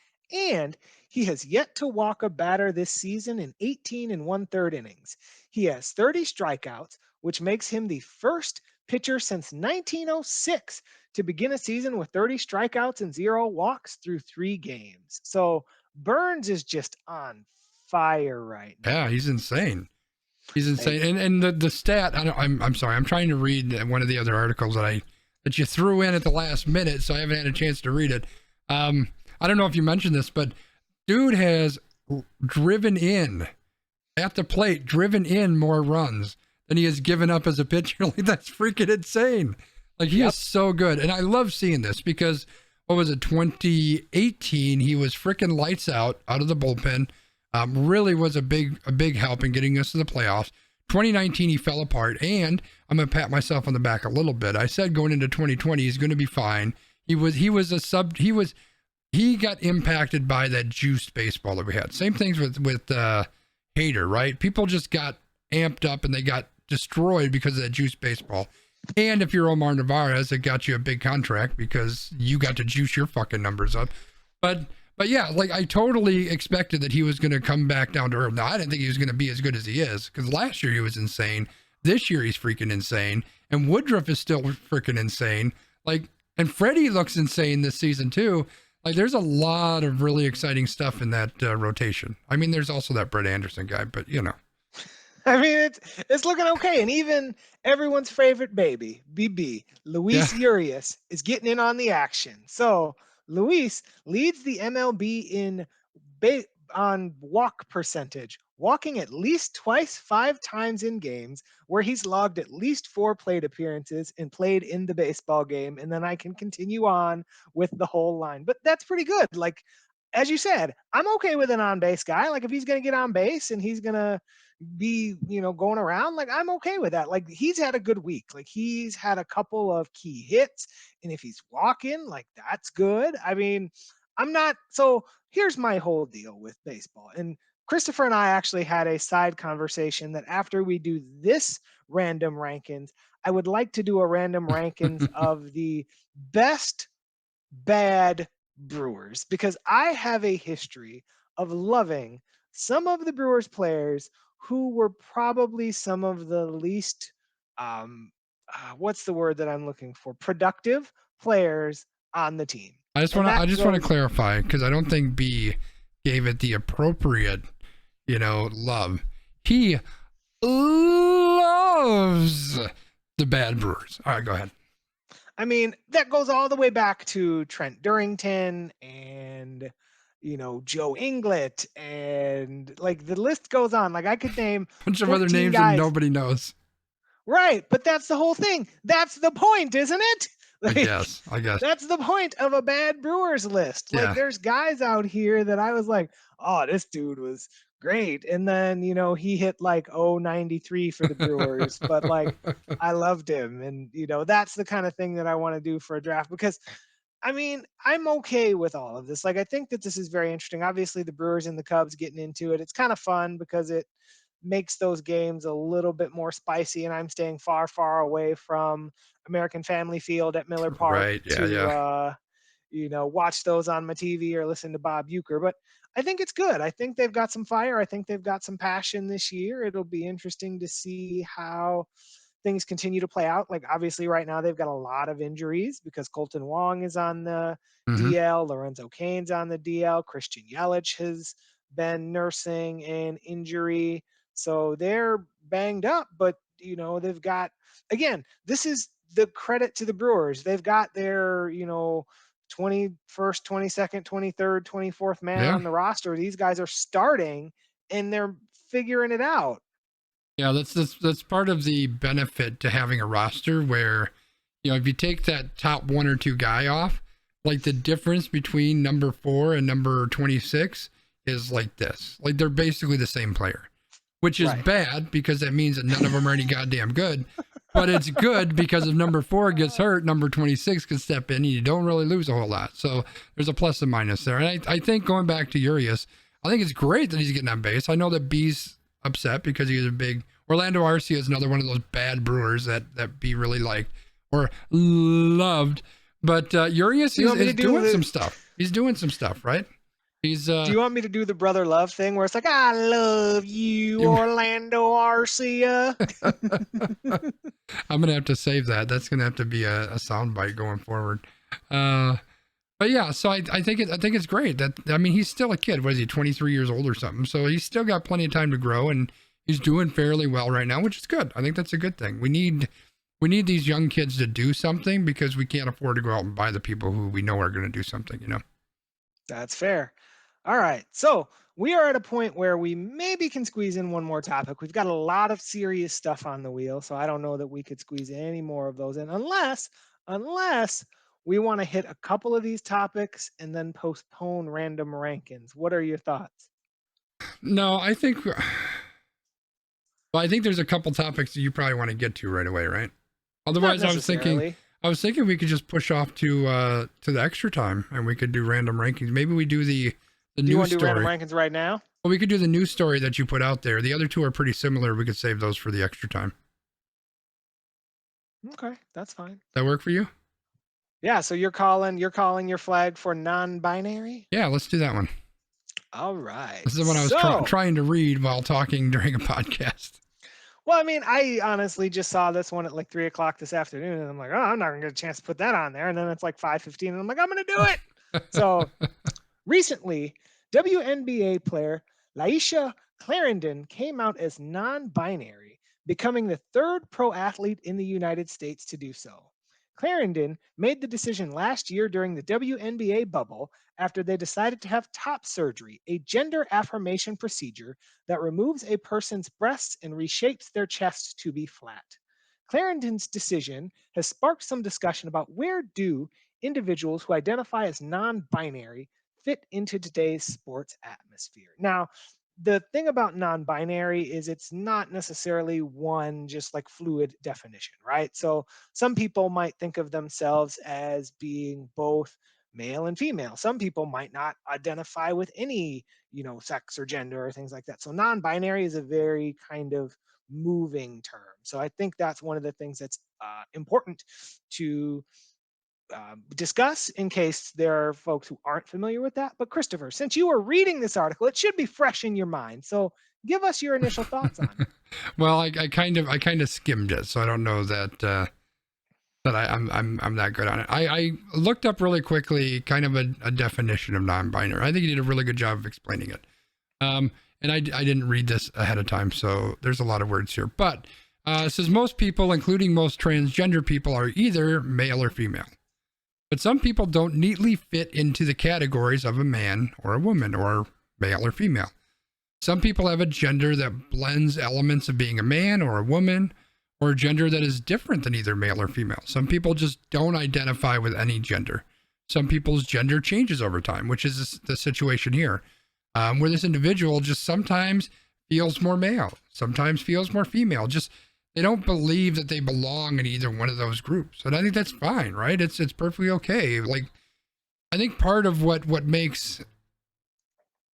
he has yet to walk a batter this season in 18 and 1/3 innings. He has 30 strikeouts, which makes him the first pitcher since 1906 to begin a season with 30 strikeouts and 0 walks through 3 games. So Burns is just on fire right now. Yeah, he's insane. He's insane. And the stat, I'm sorry, I'm trying to read one of the other articles that you threw in at the last minute, so I haven't had a chance to read it. I don't know if you mentioned this, but dude has driven in at the plate, driven in more runs than he has given up as a pitcher. Like, that's freaking insane. Like, he is so good. And I love seeing this because, what was it, 2018, he was freaking lights out of the bullpen. Really was a big help in getting us to the playoffs. 2019, he fell apart, and I'm gonna pat myself on the back a little bit. I said going into 2020, he's gonna be fine. He got impacted by that juiced baseball that we had. Same things with Hader, right? People just got amped up and they got destroyed because of that juiced baseball. And if you're Omar Narvaez, it got you a big contract because you got to juice your fucking numbers up. But yeah, like, I totally expected that he was going to come back down to earth. Now, I didn't think he was going to be as good as he is because last year he was insane. This year he's freaking insane. And Woodruff is still freaking insane. Like, and Freddie looks insane this season too. Like, there's a lot of really exciting stuff in that rotation. I mean, there's also that Brett Anderson guy, but I mean, it's looking okay. And even everyone's favorite baby, BB, Luis Urias, is getting in on the action. So Luis leads the MLB in on walk percentage, walking at least twice 5 times in games where he's logged at least 4 plate appearances and played in the baseball game. And then I can continue on with the whole line. But that's pretty good. Like, as you said, I'm okay with an on-base guy. Like, if he's going to get on base and he's going to be, going around, like, I'm okay with that. Like, he's had a good week. Like, he's had a couple of key hits, and if he's walking, like, that's good. I mean, so here's my whole deal with baseball. And Christopher and I actually had a side conversation that after we do this random rankings, I would like to do a random rankings of the best bad Brewers, because I have a history of loving some of the Brewers players who were probably some of the least what's the word that I'm looking for, productive players on the team. I just want to clarify, because I don't think B gave it the appropriate, love. He loves the bad Brewers. All right, go ahead. I mean, that goes all the way back to Trent Durrington and, Joe Inglet, and like the list goes on. Like, I could name a bunch of other names guys that nobody knows. Right, but that's the whole thing. That's the point, isn't it? Like, I guess. That's the point of a bad Brewers list. Like, there's guys out here that I was like, oh, this dude was great. And then, he hit like 093 for the Brewers, but like, I loved him. And, that's the kind of thing that I want to do for a draft, because I mean, I'm okay with all of this. Like, I think that this is very interesting. Obviously, the Brewers and the Cubs getting into it, it's kind of fun because it makes those games a little bit more spicy, and I'm staying far, far away from American Family Field at Miller Park Right. Yeah. to, Yeah. watch those on my TV or listen to Bob Euchre. But I think it's good. I think they've got some fire. I think they've got some passion this year. It'll be interesting to see how things continue to play out. Like, obviously right now they've got a lot of injuries because Colton Wong is on the Hmm. DL, Lorenzo Cain's on the DL, Christian Yelich has been nursing an injury. So they're banged up, but they've got, again, this is the credit to the Brewers. They've got their, 21st, 22nd, 23rd, 24th man Yeah. on the roster. These guys are starting and they're figuring it out. Yeah. That's part of the benefit to having a roster where, if you take that top one or two guy off, like the difference between number 4 and number 26 is like this. Like they're basically the same player, which is Right. bad because that means that none of them are any goddamn good. But it's good because if number 4 gets hurt, number 26 can step in and you don't really lose a whole lot. So there's a plus and minus there. And I think going back to Urias, I think it's great that he's getting on base. I know that B's upset because he's a big Orlando Arcia is another one of those bad Brewers that B really liked or loved. But Urias is doing some stuff. He's doing some stuff, right? He's Do you want me to do the brother love thing where it's like, I love you, Orlando Arcia? I'm gonna have to save that. That's gonna have to be a soundbite going forward. But yeah, so I think it's great that, I mean, he's still a kid. What is he, 23 years old or something? So he's still got plenty of time to grow, and he's doing fairly well right now, which is good. I think that's a good thing. We need these young kids to do something because we can't afford to go out and buy the people who we know are going to do something. That's fair. All right. So we are at a point where we maybe can squeeze in one more topic. We've got a lot of serious stuff on the wheel, so I don't know that we could squeeze any more of those in unless we want to hit a couple of these topics and then postpone random rankins. What are your thoughts? No, I think there's a couple topics that you probably want to get to right away, right? Otherwise, Not I was thinking we could just push off to the extra time and we could do random rankings. Maybe we do the Do you news want to do story. random rankins right now? Well, we could do the news story that you put out there. The other two are pretty similar. We could save those for the extra time. Okay, that's fine. That work for you? Yeah, so you're calling your flag for non-binary? Yeah, let's do that one. All right. This is the one I was trying to read while talking during a podcast. Well, I mean, I honestly just saw this one at like 3:00 this afternoon, and I'm like, oh, I'm not gonna get a chance to put that on there. And then it's like 5:15, and I'm like, I'm gonna do it. So recently, WNBA player Laisha Clarendon came out as non-binary, becoming the third pro athlete in the United States to do so. Clarendon made the decision last year during the WNBA bubble after they decided to have top surgery, a gender affirmation procedure that removes a person's breasts and reshapes their chest to be flat. Clarendon's decision has sparked some discussion about where do individuals who identify as non-binary fit into today's sports atmosphere. Now, the thing about non-binary is it's not necessarily one just like fluid definition, right? So some people might think of themselves as being both male and female. Some people might not identify with any, sex or gender or things like that. So non-binary is a very kind of moving term. So I think that's one of the things that's important to discuss in case there are folks who aren't familiar with that. But Christopher, since you were reading this article, it should be fresh in your mind. So give us your initial thoughts on it. Well, I kind of skimmed it, so I don't know that I'm that good on it. I looked up really quickly kind of a definition of non-binary. I think you did a really good job of explaining it. And I didn't read this ahead of time, so there's a lot of words here. But it says most people, including most transgender people, are either male or female. But some people don't neatly fit into the categories of a man or a woman or male or female. Some people have a gender that blends elements of being a man or a woman, or a gender that is different than either male or female. Some people just don't identify with any gender. Some people's gender changes over time, which is the situation here, where this individual just sometimes feels more male, sometimes feels more female. Just they don't believe that they belong in either one of those groups. And I think that's fine, right? It's perfectly okay. Like, I think part of what makes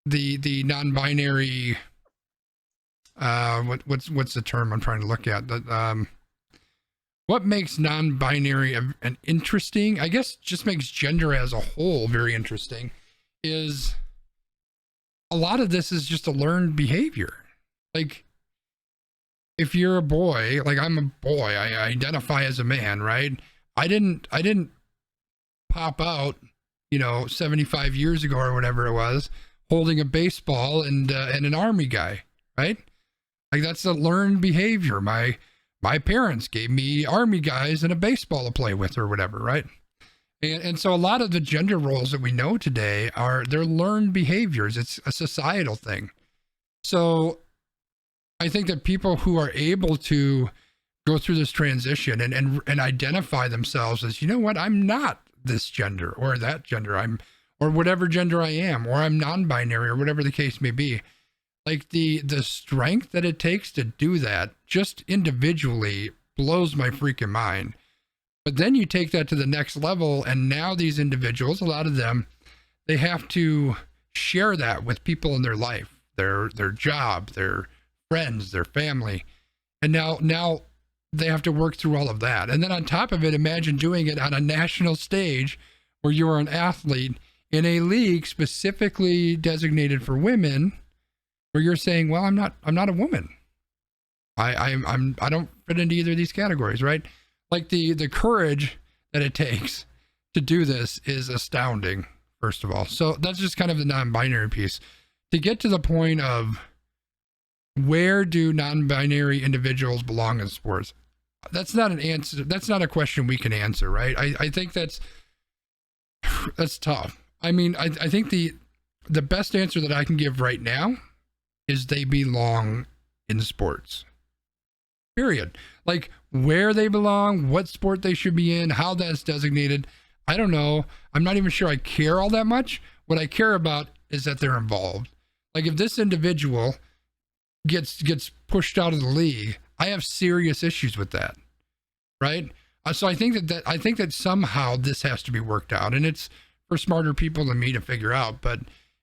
the non-binary what's the term I'm trying to look at? What makes non-binary an interesting, I guess just makes gender as a whole very interesting, is a lot of this is just a learned behavior. Like, if you're a boy, like I'm a boy, I identify as a man, right? I didn't pop out, 75 years ago or whatever it was, holding a baseball and an army guy, right? Like, that's a learned behavior. My parents gave me army guys and a baseball to play with or whatever, right? And so a lot of the gender roles that we know today they're learned behaviors. It's a societal thing. So I think that people who are able to go through this transition and identify themselves as, you know what, I'm not this gender or that gender, or whatever gender I am, or I'm non-binary or whatever the case may be. Like the strength that it takes to do that just individually blows my freaking mind. But then you take that to the next level, and now these individuals, a lot of them, they have to share that with people in their life, their job, their friends, their family. And now they have to work through all of that. And then on top of it, imagine doing it on a national stage where you are an athlete in a league specifically designated for women, where you're saying, well, I'm not a woman. I don't fit into either of these categories, right? Like the courage that it takes to do this is astounding, first of all. So that's just kind of the non-binary piece. To get to the point of where do non-binary individuals belong in sports? That's not an answer. That's not a question we can answer, right? I think that's tough. I mean, I think the best answer that I can give right now is they belong in sports. Period. Like, where they belong, what sport they should be in, how that's designated, I don't know. I'm not even sure I care all that much. What I care about is that they're involved. Like, if this individual gets pushed out of the league, I have serious issues with that, right? So I think that somehow this has to be worked out, and it's for smarter people than me to figure out. But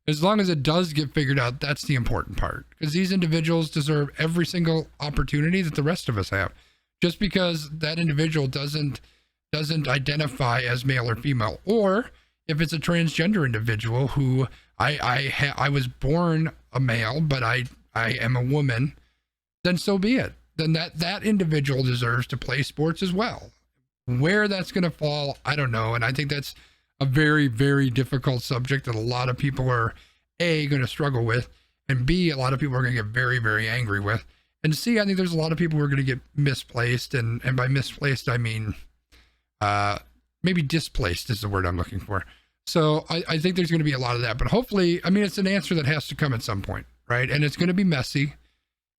as long as it does get figured out, that's the important part, because these individuals deserve every single opportunity that the rest of us have. Just because that individual doesn't identify as male or female, or if it's a transgender individual who I was born a male, but I am a woman, then so be it. Then that individual deserves to play sports as well. Where that's going to fall, I don't know. And I think that's a very, very difficult subject that a lot of people are A, going to struggle with, and B, a lot of people are going to get very, very angry with. And C, I think there's a lot of people who are going to get misplaced. And by misplaced, I mean, maybe displaced is the word I'm looking for. So I think there's going to be a lot of that. But hopefully, I mean, it's an answer that has to come at some point, right? And it's going to be messy.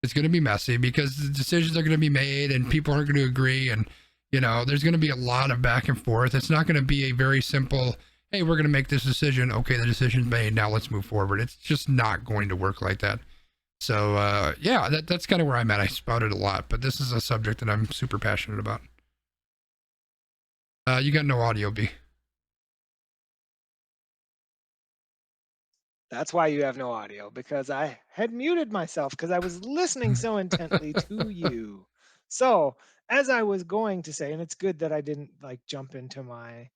It's going to be messy because the decisions are going to be made and people aren't going to agree. And, there's going to be a lot of back and forth. It's not going to be a very simple, hey, we're going to make this decision. Okay, the decision's made. Now let's move forward. It's just not going to work like that. So, yeah, that's kind of where I'm at. I spouted a lot, but this is a subject that I'm super passionate about. You got no audio, B. That's why you have no audio, because I had muted myself because I was listening so intently to you. So, as I was going to say, and it's good that I didn't jump into my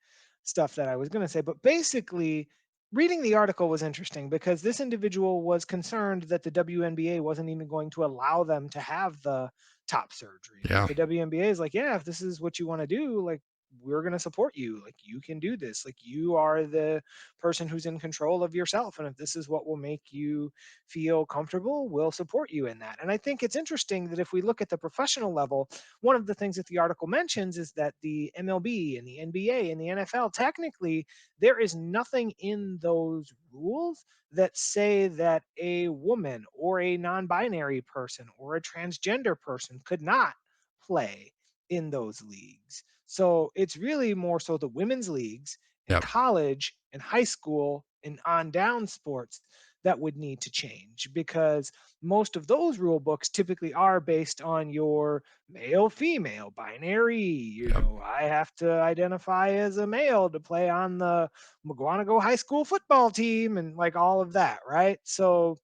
stuff that I was going to say, but basically, reading the article was interesting because this individual was concerned that the WNBA wasn't even going to allow them to have the top surgery. Yeah. The WNBA is like, yeah, if this is what you want to do, we're going to support you. You can do this. You are the person who's in control of yourself. And if this is what will make you feel comfortable, we'll support you in that. And I think it's interesting that if we look at the professional level, one of the things that the article mentions is that the MLB and the NBA and the NFL, technically, there is nothing in those rules that say that a woman or a non-binary person or a transgender person could not play in those leagues. So it's really more so the women's leagues in Yep. college and high school and on down sports that would need to change, because most of those rule books typically are based on your male female binary. Yep. I have to identify as a male to play on the McGuanago High School football team and all of that, right? So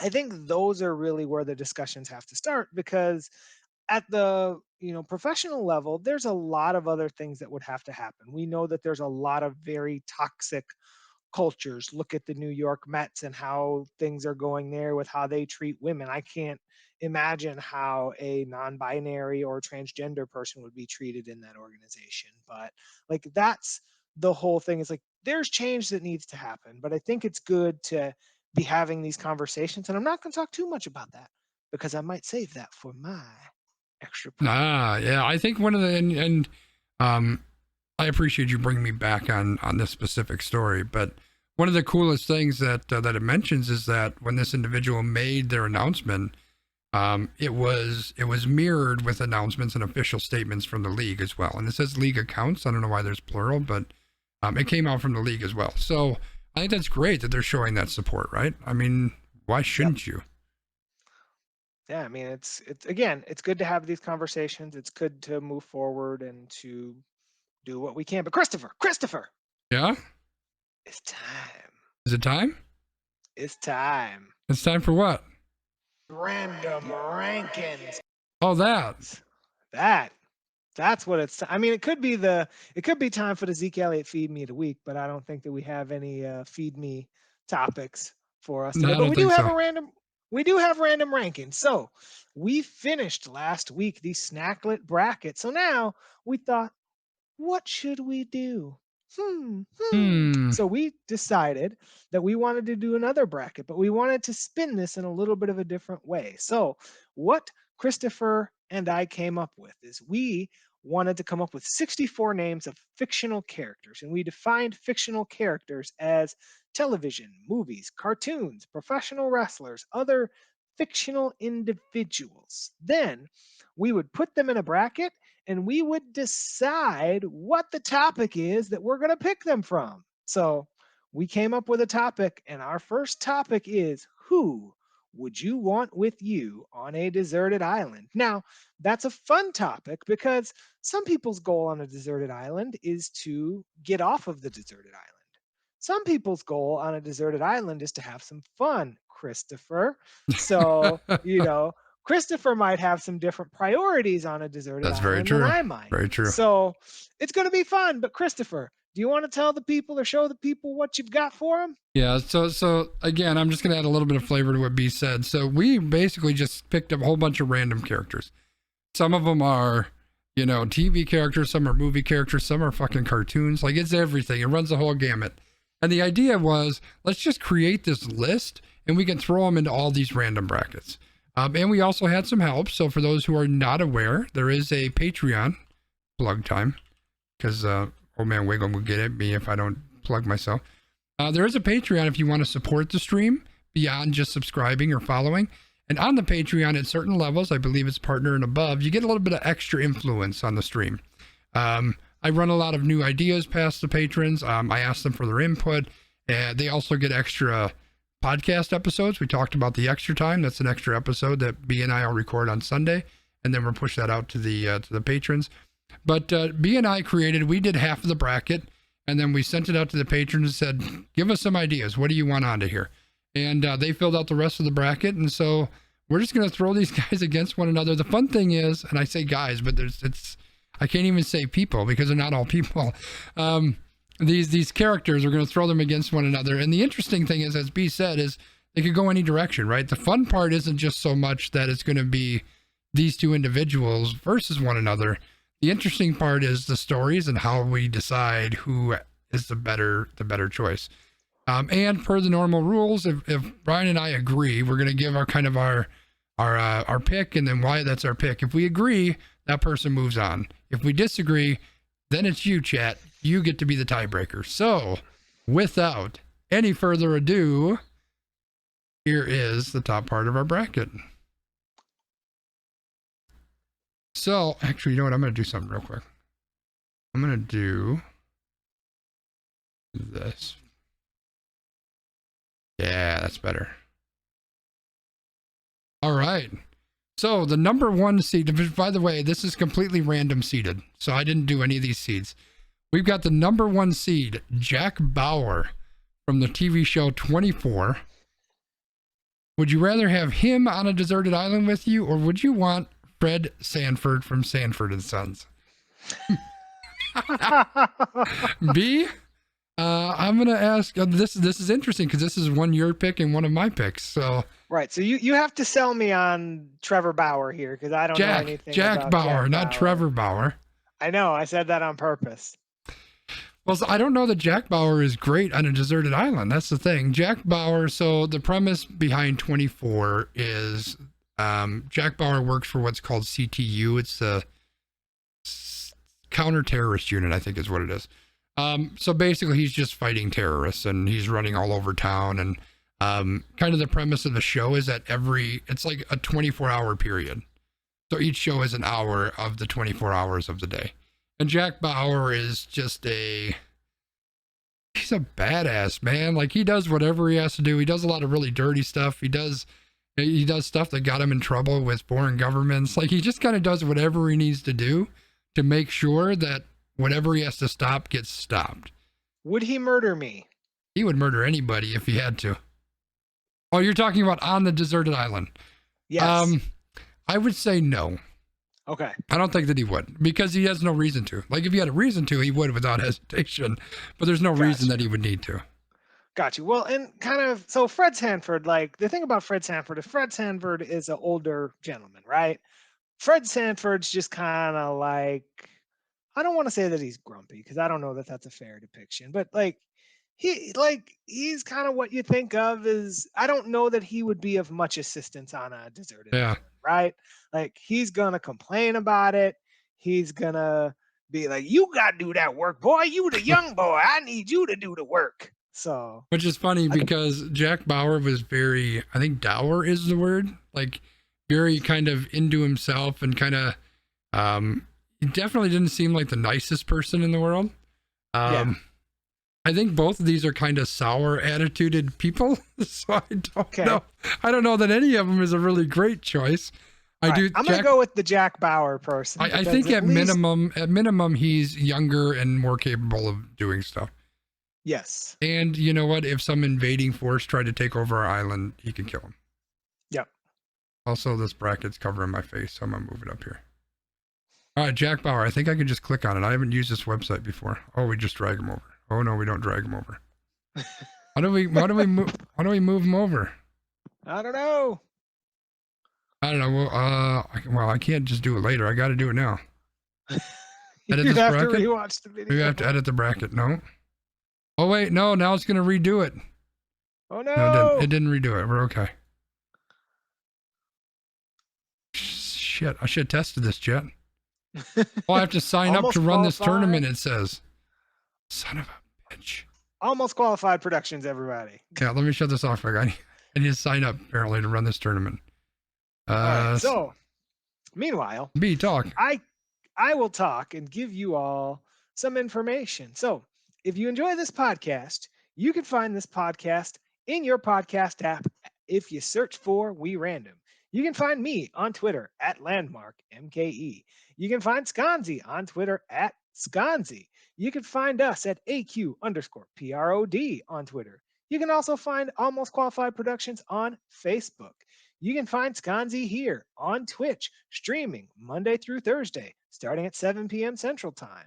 I think those are really where the discussions have to start, because at the professional level, there's a lot of other things that would have to happen. We know that there's a lot of very toxic cultures. Look at the New York Mets and how things are going there with how they treat women. I can't imagine how a non-binary or transgender person would be treated in that organization. But like, that's the whole thing. Is like, there's change that needs to happen, but I think it's good to be having these conversations. And I'm not going to talk too much about that, because I might save that for my extra point. Yeah, I think one of the and I appreciate you bringing me back on this specific story, but one of the coolest things that it mentions is that when this individual made their announcement, it was mirrored with announcements and official statements from the league as well. And it says league accounts. I don't know why there's plural, but it came out from the league as well. So I think that's great that they're showing that support, right? I mean, why shouldn't you? Yeah, I mean, it's again, it's good to have these conversations. It's good to move forward and to do what we can. But Christopher, Yeah? it's time. Is it time? It's time. It's time for what? Random Rankins. Oh, that. That's what it's. I mean, it could be time for the Zeke Elliott feed me of the week, but I don't think that we have any feed me topics for us today. No, I But don't we do think have so. random rankings. So we finished last week the Snacklet bracket. So now we thought, what should we do? So we decided that we wanted to do another bracket, but we wanted to spin this in a little bit of a different way. So what Christopher and I came up with is we wanted to come up with 64 names of fictional characters, and we defined fictional characters as television, movies, cartoons, professional wrestlers, other fictional individuals. Then we would put them in a bracket, and we would decide what the topic is that we're going to pick them from. So we came up with a topic, and our first topic is, who would you want with you on a deserted island? Now, that's a fun topic, because some people's goal on a deserted island is to get off of the deserted island. Some people's goal on a deserted island is to have some fun, Christopher. So, Christopher might have some different priorities on a deserted That's very island true. than I might. Very true. So it's going to be fun. But Christopher, do you want to tell the people or show the people what you've got for them? Yeah, so again, I'm just going to add a little bit of flavor to what B said. So we basically just picked up a whole bunch of random characters. Some of them are, TV characters, some are movie characters, some are fucking cartoons. Like, it's everything. It runs the whole gamut. And the idea was, let's just create this list and we can throw them into all these random brackets. And we also had some help. So for those who are not aware, there is a Patreon plug time, because old man Wiggum will get at me if I don't plug myself. There is a Patreon if you want to support the stream beyond just subscribing or following. And on the Patreon, at certain levels, I believe it's partner and above, you get a little bit of extra influence on the stream. I run a lot of new ideas past the patrons. I ask them for their input. They also get extra podcast episodes. We talked about the extra time. That's an extra episode that B and I will record on Sunday, and then we'll push that out to the patrons. But B and I we did half of the bracket, and then we sent it out to the patrons and said, give us some ideas. What do you want onto here? And they filled out the rest of the bracket. And so we're just going to throw these guys against one another. The fun thing is, and I say guys, but I can't even say people, because they're not all people. These characters are going to throw them against one another. And the interesting thing is, as B said, is they could go any direction, right? The fun part isn't just so much that it's going to be these two individuals versus one another. The interesting part is the stories and how we decide who is the better choice. And per the normal rules, if Brian and I agree, we're going to give our pick, and then why that's our pick. If we agree, that person moves on. If we disagree, then it's you, chat. You get to be the tiebreaker. So, without any further ado, here is the top part of our bracket. So, actually, you know what? I'm going to do something real quick. I'm going to do this. Yeah, that's better. All right. So the number one seed, by the way, this is completely random seeded. So I didn't do any of these seeds. We've got the number one seed, Jack Bauer, from the TV show 24, Would you rather have him on a deserted island with you, or would you want Fred Sanford from Sanford and Sons? B, I'm gonna ask. This is interesting because this is one your pick and one of my picks. So Right. So you have to sell me on Trevor Bauer here because I don't know anything Jack about Bauer, Jack not Bauer. Trevor Bauer. I know. I said that on purpose. Well, so I don't know that Jack Bauer is great on a deserted island. That's the thing. Jack Bauer. So the premise behind 24 is Jack Bauer works for what's called CTU. It's the counter-terrorist unit, I think is what it is. So basically, he's just fighting terrorists, and he's running all over town. And kind of the premise of the show is that it's like a 24-hour period. So each show is an hour of the 24 hours of the day. And Jack Bauer is just he's a badass, man. Like, he does whatever he has to do. He does a lot of really dirty stuff. He does stuff that got him in trouble with foreign governments. Like, he just kind of does whatever he needs to do to make sure that whatever he has to stop gets stopped. Would he murder me? He would murder anybody if he had to. Oh, you're talking about on the deserted island. Yes. I would say no. Okay. I don't think that he would, because he has no reason to. Like, if he had a reason to, he would without hesitation, but there's no reason that he would need to. Got you. Well, and kind of, so Fred Sanford, like, the thing about Fred Sanford is an older gentleman, right? Fred Sanford's just kind of like, I don't want to say that he's grumpy because I don't know that that's a fair depiction, but he's kind of what you think of as, I don't know that he would be of much assistance on a deserted island, right? Like, he's gonna complain about it. He's gonna be like, "You gotta do that work, boy. You the young boy. I need you to do the work." So, which is funny because Jack Bauer was very, I think dour is the word, like very kind of into himself and kind of, he definitely didn't seem like the nicest person in the world. I think both of these are kind of sour attituded people, so I don't know that any of them is a really great choice. I'm gonna go with the Jack Bauer person. I think at minimum he's younger and more capable of doing stuff. Yes. And you know what? If some invading force tried to take over our island, he can kill him. Yep. Also, this bracket's covering my face, so I'm gonna move it up here. All right, Jack Bauer. I think I can just click on it. I haven't used this website before. Oh, we just drag him over. Oh no, we don't drag him over. How do we move him over? I don't know. Well, I can't just do it later. I got to do it now. Edit You this have bracket? to rewatch the video. Maybe I have to edit the bracket. No. Oh wait, no. Now it's gonna redo it. Oh no! No, it didn't redo it. We're okay. Shit! I should have tested this, Jet. Oh, I have to sign up to run this tournament. It says. Son of a bitch. Almost qualified productions, everybody. Yeah, let me shut this off. I need to sign up apparently to run this tournament. Right, so, meanwhile, B, talk. I will talk and give you all some information. So, if you enjoy this podcast, you can find this podcast in your podcast app if you search for We Random. You can find me on Twitter at LandmarkMKE. You can find Sconzi on Twitter at Sconzi. You can find us at AQ_PROD on Twitter. You can also find Almost Qualified Productions on Facebook. You can find Sconzi here on Twitch, streaming Monday through Thursday, starting at 7 p.m. Central Time.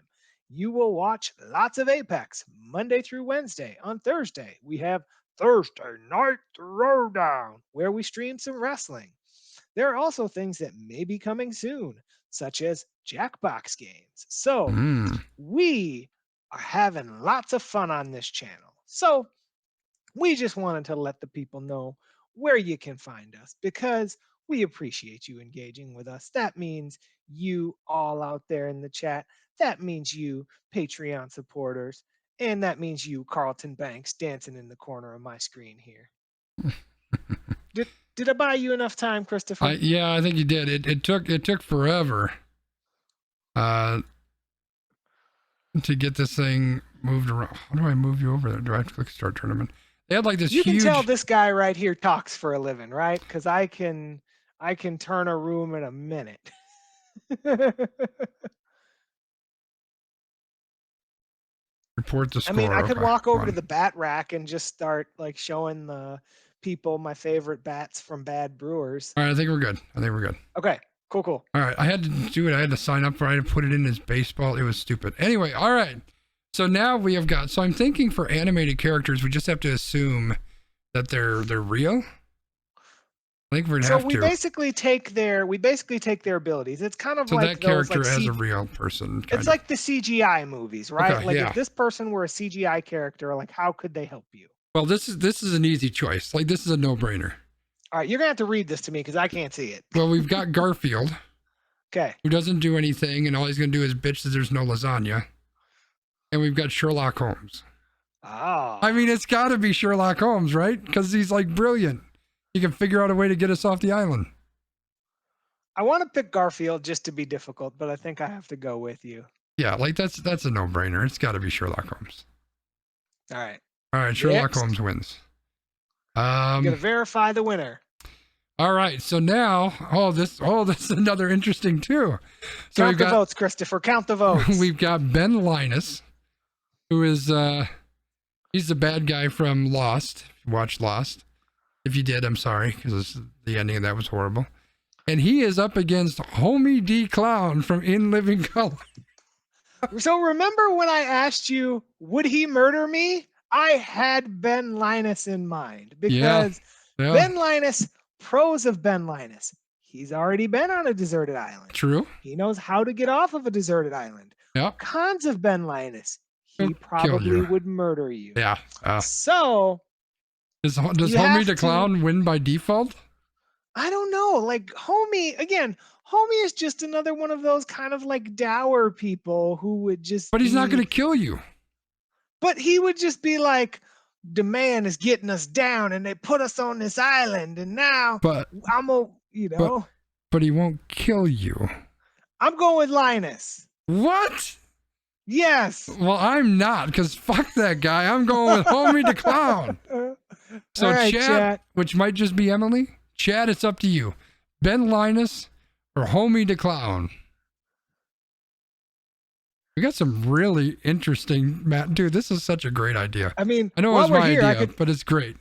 You will watch lots of Apex Monday through Wednesday. On Thursday, we have Thursday Night Throwdown, where we stream some wrestling. There are also things that may be coming soon, such as Jackbox games. So we are having lots of fun on this channel. So we just wanted to let the people know where you can find us because we appreciate you engaging with us. That means you all out there in the chat. That means you Patreon supporters. And that means you Carlton Banks dancing in the corner of my screen here. Did I buy you enough time, Christopher? Yeah, I think you did. It took forever to get this thing moved around. How do I move you over there? Do I have to click start tournament? They had like this huge... You can tell this guy right here talks for a living, right? Because I can turn a room in a minute. Report the score. I mean, I could walk over to the bat rack and just start like showing the people my favorite bats from Bad Brewers. All right, I think we're good. Okay, cool. All right, I had to do it. I had to sign up for it. I had to put it in as baseball. It was stupid. Anyway, all right. So now we have got. So I'm thinking for animated characters, we just have to assume that they're real. I think we're gonna have So we to. basically take their abilities. It's kind of So like that those, character like, as a real person. it's Kind like the CGI movies, right? Okay, Like yeah. if this person were a CGI character, like how could they help you? Well, this is an easy choice. Like this is a no-brainer. All right, you're gonna have to read this to me because I can't see it. Well, we've got Garfield, Okay. who doesn't do anything, and all he's gonna do is bitch that there's no lasagna. And we've got Sherlock Holmes. Oh. I mean, it's got to be Sherlock Holmes, right? Because he's like brilliant. He can figure out a way to get us off the island. I want to pick Garfield just to be difficult, but I think I have to go with you. Yeah, like that's a no-brainer. It's got to be Sherlock Holmes. All right. All right, Sherlock Next. Holmes wins. I'm gonna verify the winner. All right, so now, this is another interesting too. So Count the votes, Christopher. Count the votes. we've got Ben Linus, who is he's the bad guy from Lost. If you watched Lost, if you did, I'm sorry because the ending of that was horrible. And he is up against Homie D. Clown from In Living Color. So remember when I asked you, would he murder me? I had Ben Linus in mind because Yeah. Ben Linus, pros of Ben Linus. He's already been on a deserted island. True. He knows how to get off of a deserted island. Yeah. Cons of Ben Linus. He He'll kill probably you. would murder you. Yeah. So Does You Homie have the to- Clown win by default? I don't know. Like Homie is just another one of those kind of like dour people who would just But he's not be- going to kill you. But he would just be like, the man is getting us down and they put us on this island and now But but he won't kill you. I'm going with Linus. What? Yes. Well, I'm not, because fuck that guy. I'm going with Homie the Clown. So All right, Chad, which might just be Emily. Chad, it's up to you. Ben Linus or Homie the Clown? We got some really interesting, Matt. Dude, this is such a great idea. I mean, I know it while was we're my here, idea, but it's great.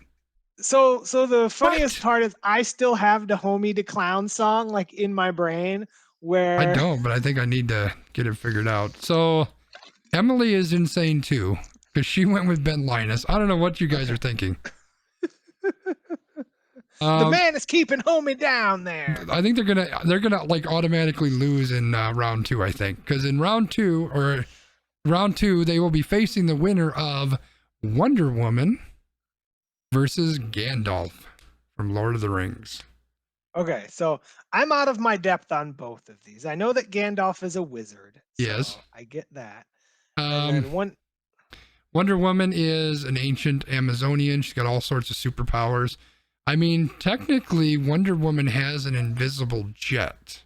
So the funniest part is I still have the Homie the Clown song like in my brain where I don't, but I think I need to get it figured out. So Emily is insane too, because she went with Ben Linus. I don't know what you guys are thinking. the man is keeping Homie down there. I think they're gonna like automatically lose in round 2. I think because in round two they will be facing the winner of Wonder Woman versus Gandalf from Lord of the Rings. Okay, so I'm out of my depth on both of these. I know that Gandalf is a wizard. So Yes. I get that. And then Wonder Woman is an ancient Amazonian. She's got all sorts of superpowers. I mean, technically, Wonder Woman has an invisible jet.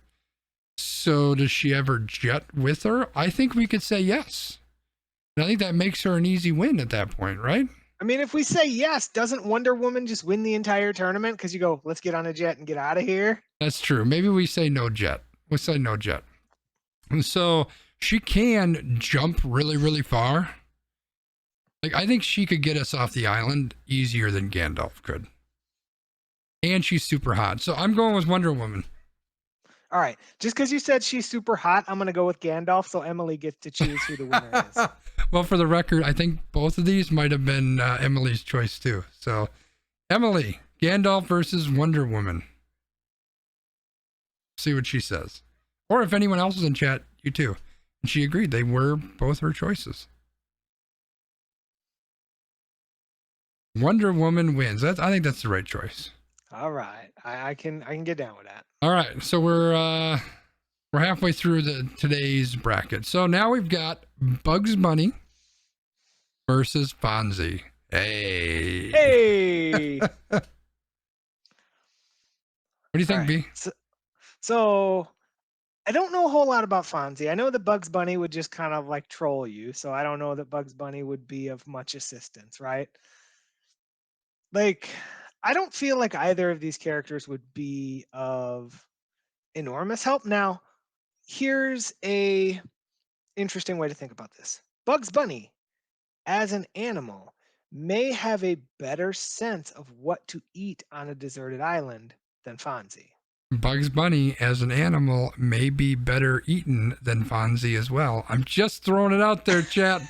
So does she ever jet with her? I think we could say yes. And I think that makes her an easy win at that point, right? I mean, if we say yes, doesn't Wonder Woman just win the entire tournament? Because you go, let's get on a jet and get out of here. That's true. Maybe we say no jet. We say no jet. And so she can jump really, really far. Like, I think she could get us off the island easier than Gandalf could. And she's super hot. So I'm going with Wonder Woman. All right. Just because you said she's super hot, I'm going to go with Gandalf. So Emily gets to choose who the winner is. Well, for the record, I think both of these might have been Emily's choice too. So, Emily, Gandalf versus Wonder Woman. See what she says. Or if anyone else is in chat, you too. And she agreed. They were both her choices. Wonder Woman wins. I think that's the right choice. All right. I can get down with that. All right. So we're halfway through today's bracket. So now we've got Bugs Bunny versus Fonzie. Hey. Hey. What do you think, All B? right. So I don't know a whole lot about Fonzie. I know that Bugs Bunny would just kind of like troll you. So I don't know that Bugs Bunny would be of much assistance, right? Like, I don't feel like either of these characters would be of enormous help. Now, here's a interesting way to think about this. Bugs Bunny, as an animal, may have a better sense of what to eat on a deserted island than Fonzie. Bugs Bunny as an animal may be better eaten than Fonzie as well. I'm just throwing it out there, chat.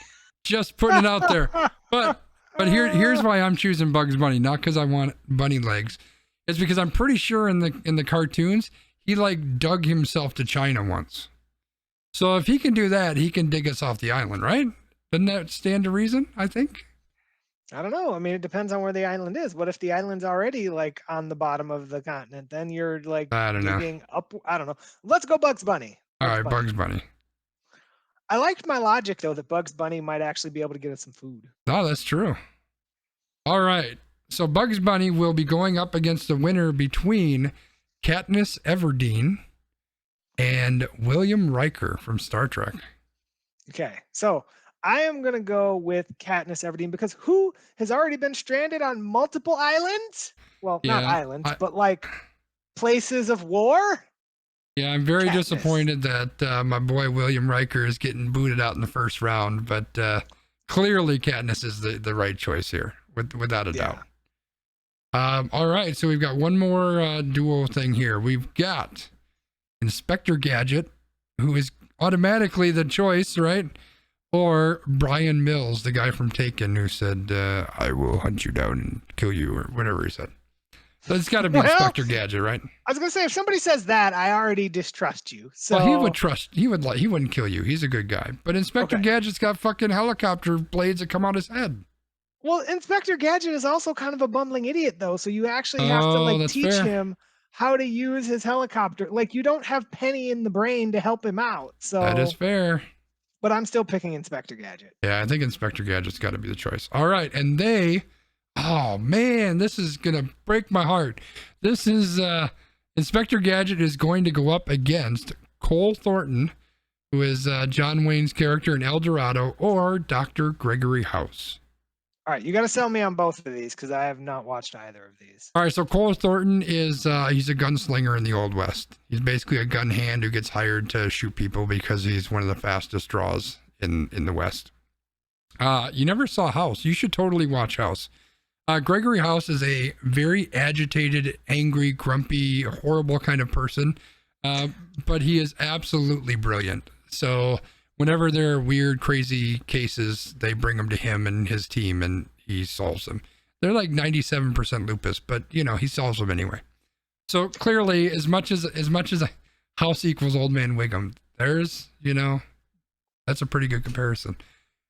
Just putting it out there. But here's why I'm choosing Bugs Bunny, not because I want bunny legs. It's because I'm pretty sure in the cartoons he like dug himself to China once. So if he can do that, he can dig us off the island, right? Doesn't that stand to reason? I think. I don't know. I mean, it depends on where the island is. What if the island's already like on the bottom of the continent? Then you're like I don't know. digging up. I don't know. Let's go Bugs Bunny. All right, Bugs Bunny. I liked my logic though that Bugs Bunny might actually be able to get us some food. Oh, that's true. All right. So Bugs Bunny will be going up against the winner between Katniss Everdeen and William Riker from Star Trek. Okay, so I am gonna go with Katniss Everdeen because who has already been stranded on multiple islands? Well, not Yeah, islands, but like places of war. Yeah, I'm very Katniss. disappointed that my boy William Riker is getting booted out in the first round, but clearly Katniss is the right choice here, without a doubt. All right, so we've got one more duo thing here. We've got Inspector Gadget, who is automatically the choice, right? Or Brian Mills, the guy from Taken, who said, I will hunt you down and kill you, or whatever he said. So it's got to be Inspector Gadget, right? I was gonna say, if somebody says that, I already distrust you. So well, he wouldn't kill you. He's a good guy. But Inspector Gadget's got fucking helicopter blades that come out his head. Well, Inspector Gadget is also kind of a bumbling idiot, though. So you actually have to like teach him how to use his helicopter. Like you don't have Penny in the brain to help him out. So that is fair. But I'm still picking Inspector Gadget. Yeah, I think Inspector Gadget's got to be the choice. All right, and oh man, this is gonna break my heart. This is Inspector Gadget is going to go up against Cole Thornton, who is John Wayne's character in El Dorado, or Dr. Gregory House. All right, you got to sell me on both of these because I have not watched either of these. All right, so Cole Thornton is he's a gunslinger in the Old West. He's basically a gun hand who gets hired to shoot people because he's one of the fastest draws in the West. You never saw House. You should totally watch House. Gregory House is a very agitated, angry, grumpy, horrible kind of person, but he is absolutely brilliant. So whenever there are weird, crazy cases, they bring them to him and his team, and he solves them. They're like 97% lupus, but he solves them anyway. So clearly, as much as a House equals Old Man Wiggum, there's that's a pretty good comparison.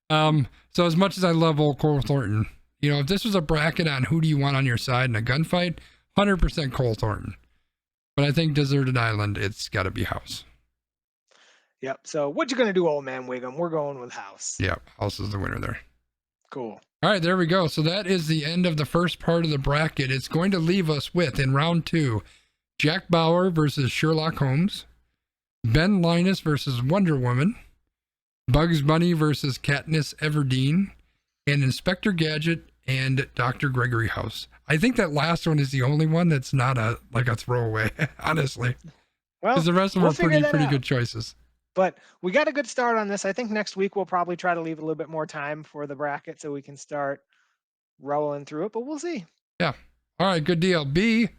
So as much as I love old Cole Thornton, if this was a bracket on who do you want on your side in a gunfight, 100% Cole Thornton. But I think Deserted Island, it's got to be House. Yep. So what you gonna do, Old Man Wiggum? We're going with House. Yep. House is the winner there. Cool. All right, there we go. So that is the end of the first part of the bracket. It's going to leave us with, in round 2, Jack Bauer versus Sherlock Holmes, Ben Linus versus Wonder Woman, Bugs Bunny versus Katniss Everdeen, and Inspector Gadget and Dr. Gregory House. I think that last one is the only one that's not a throwaway, honestly. Well, because the rest of them are pretty good choices. But we got a good start on this. I think next week we'll probably try to leave a little bit more time for the bracket so we can start rolling through it, but we'll see. Yeah. All right, good deal. B,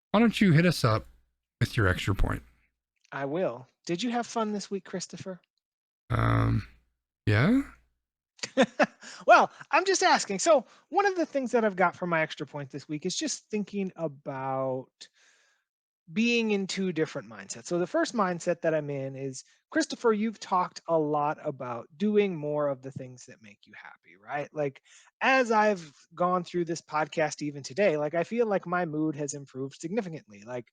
why don't you hit us up with your extra point? I will. Did you have fun this week, Christopher? Yeah. Well, I'm just asking. So one of the things that I've got for my extra point this week is just thinking about being in two different mindsets. So the first mindset that I'm in is, Christopher, you've talked a lot about doing more of the things that make you happy, right? Like as I've gone through this podcast even today, like I feel like my mood has improved significantly. Like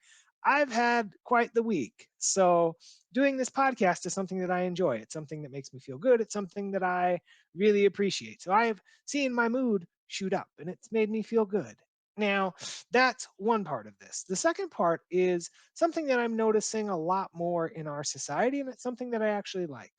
I've had quite the week. So doing this podcast is something that I enjoy. It's something that makes me feel good. It's something that I really appreciate. So I've seen my mood shoot up and it's made me feel good. Now, that's one part of this. The second part is something that I'm noticing a lot more in our society, and it's something that I actually like.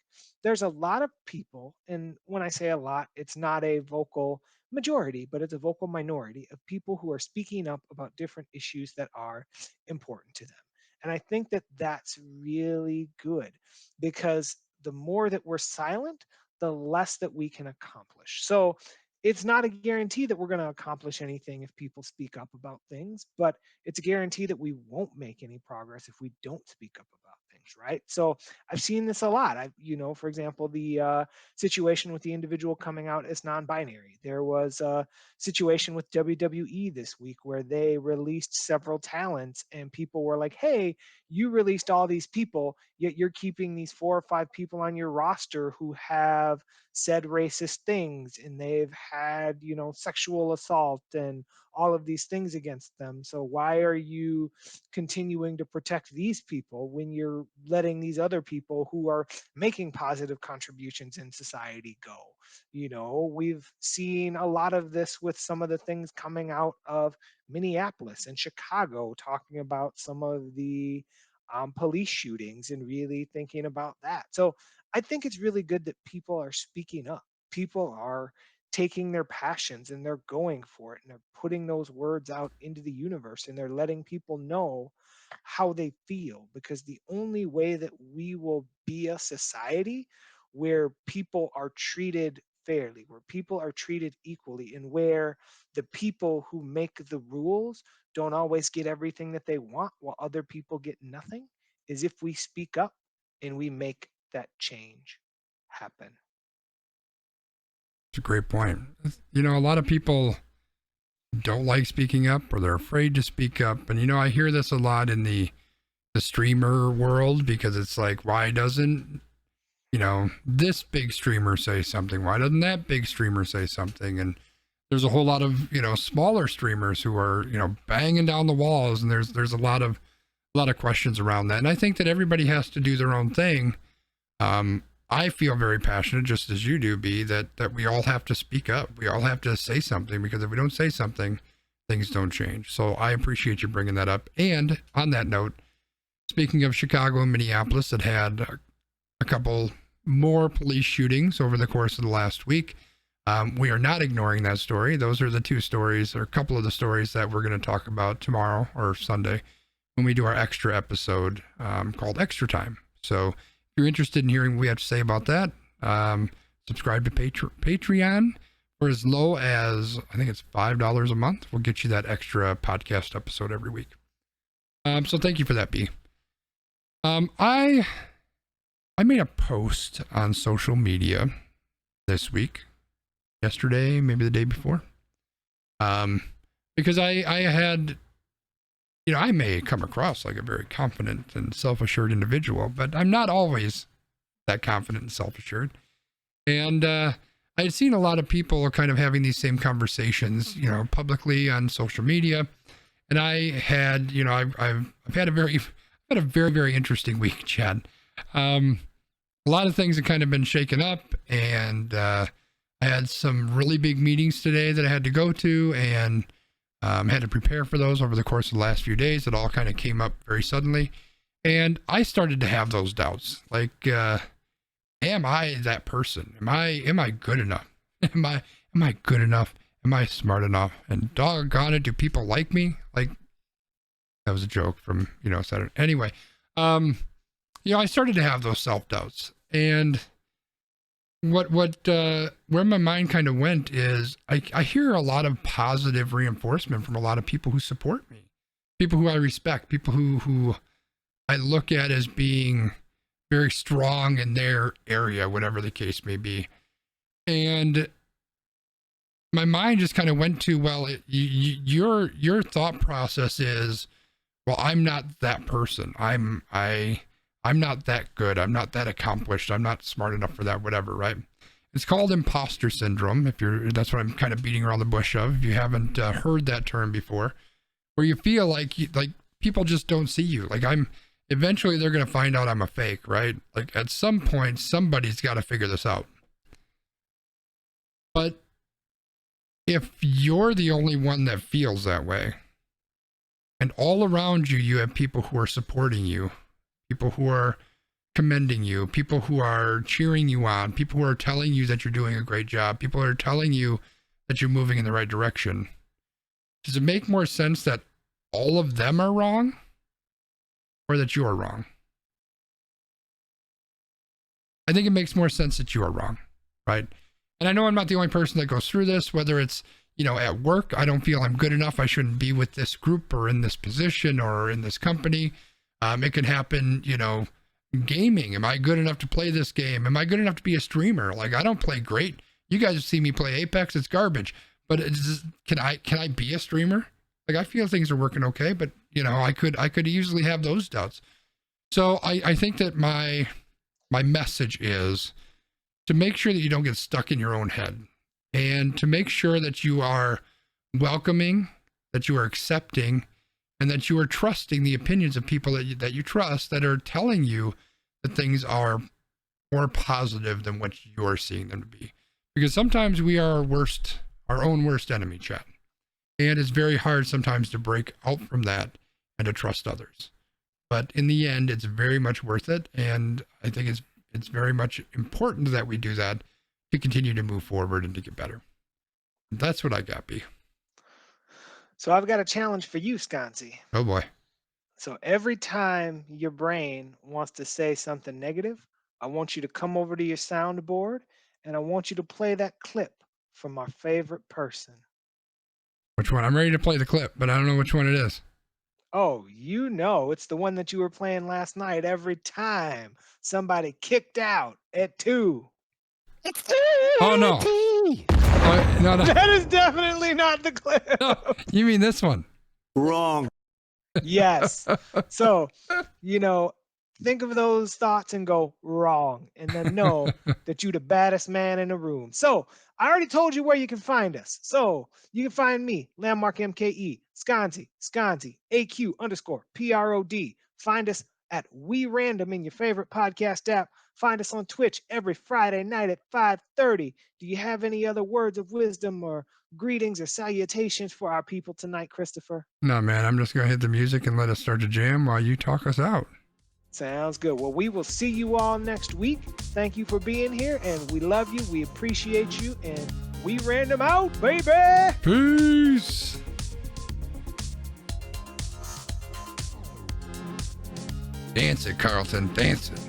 There's a lot of people, and when I say a lot, it's not a vocal majority, but it's a vocal minority of people who are speaking up about different issues that are important to them. And I think that that's really good because the more that we're silent, the less that we can accomplish. So it's not a guarantee that we're going to accomplish anything if people speak up about things, but it's a guarantee that we won't make any progress if we don't speak up about things, right? So I've seen this a lot. For example, the situation with the individual coming out as non-binary. There was a situation with WWE this week where they released several talents, and people were like, "Hey, you released all these people, yet you're keeping these 4 or 5 people on your roster who have said racist things, and they've had, sexual assault and all of these things against them. So why are you continuing to protect these people when you're letting these other people who are making positive contributions in society go?" We've seen a lot of this with some of the things coming out of Minneapolis and Chicago, talking about some of the police shootings and really thinking about that. So I think it's really good that people are speaking up. People are taking their passions and they're going for it, and they're putting those words out into the universe, and they're letting people know how they feel, because the only way that we will be a society where people are treated fairly, where people are treated equally, and where the people who make the rules don't always get everything that they want while other people get nothing, is if we speak up and we make that change happen. It's a great point. A lot of people don't like speaking up, or they're afraid to speak up. And I hear this a lot in the streamer world, because it's like, why doesn't this big streamer say something? Why doesn't that big streamer say something? And there's a whole lot of smaller streamers who are banging down the walls, and there's a lot of questions around that. And I think that everybody has to do their own thing. I feel very passionate, just as you do, B, that we all have to speak up. We all have to say something, because if we don't say something, things don't change. So I appreciate you bringing that up. And on that note, speaking of Chicago and Minneapolis, that had a couple more police shootings over the course of the last week. We are not ignoring that story. Those are the two stories, or a couple of the stories, that we're going to talk about tomorrow or Sunday when we do our extra episode called Extra Time. So if you're interested in hearing what we have to say about that, subscribe to Patreon for as low as, I think it's $5 a month. We'll get you that extra podcast episode every week. So thank you for that, B. I made a post on social media this week, yesterday, maybe the day before, because I had, I may come across like a very confident and self-assured individual, but I'm not always that confident and self-assured. And I had seen a lot of people kind of having these same conversations, publicly on social media. And I had, I've had a very, very interesting week, Chad. A lot of things have kind of been shaken up, and I had some really big meetings today that I had to go to, and had to prepare for those over the course of the last few days. It all kind of came up very suddenly, and I started to have those doubts. Like, am I that person? Am I good enough? Am I good enough? Am I smart enough? And doggone it, do people like me? Like, that was a joke from, Saturday. Anyway, I started to have those self-doubts, and where my mind kind of went is I hear a lot of positive reinforcement from a lot of people who support me, people who I respect, people who I look at as being very strong in their area, whatever the case may be. And my mind just kind of went to, well, your thought process is, well, I'm not that person. I'm not that good. I'm not that accomplished. I'm not smart enough for that, whatever, right? It's called imposter syndrome. That's what I'm kind of beating around the bush of. If you haven't heard that term before, where you feel like people just don't see you. Like, eventually they're going to find out I'm a fake, right? Like, at some point, somebody's got to figure this out. But if you're the only one that feels that way, and all around you, you have people who are supporting you, people who are commending you, people who are cheering you on, people who are telling you that you're doing a great job, people who are telling you that you're moving in the right direction, does it make more sense that all of them are wrong, or that you are wrong? I think it makes more sense that you are wrong, right? And I know I'm not the only person that goes through this, whether it's, at work, I don't feel I'm good enough. I shouldn't be with this group or in this position or in this company. It can happen, gaming. Am I good enough to play this game? Am I good enough to be a streamer? Like, I don't play great. You guys see me play Apex, it's garbage. But can I be a streamer? Like, I feel things are working okay, but I could easily have those doubts. So I think that my message is to make sure that you don't get stuck in your own head, and to make sure that you are welcoming, that you are accepting, and that you are trusting the opinions of people that you trust, that are telling you that things are more positive than what you are seeing them to be. Because sometimes we are our own worst enemy, chat. And it's very hard sometimes to break out from that and to trust others. But in the end, it's very much worth it. And I think it's very much important that we do that to continue to move forward and to get better. That's what I got, B. So I've got a challenge for you, Sconcy. Oh boy. So every time your brain wants to say something negative, I want you to come over to your soundboard and I want you to play that clip from our favorite person. Which one? I'm ready to play the clip, but I don't know which one it is. Oh, it's the one that you were playing last night every time somebody kicked out at 2. It's Oh, no. Oh, no. That is definitely not the clip. No, you mean this one? Wrong. Yes. So, think of those thoughts and go wrong, and then know that you're the baddest man in the room. So I already told you where you can find us. So you can find me, Landmark MKE, Sconzy, AQ_PROD. Find us at We Random in your favorite podcast app. Find us on Twitch every Friday night at 5:30. Do you have any other words of wisdom or greetings or salutations for our people tonight, Christopher? No, man, I'm just going to hit the music and let us start to jam while you talk us out. Sounds good. Well, we will see you all next week. Thank you for being here, and we love you. We appreciate you, and we random out, baby. Peace. Dance it, Carlton. Dance it.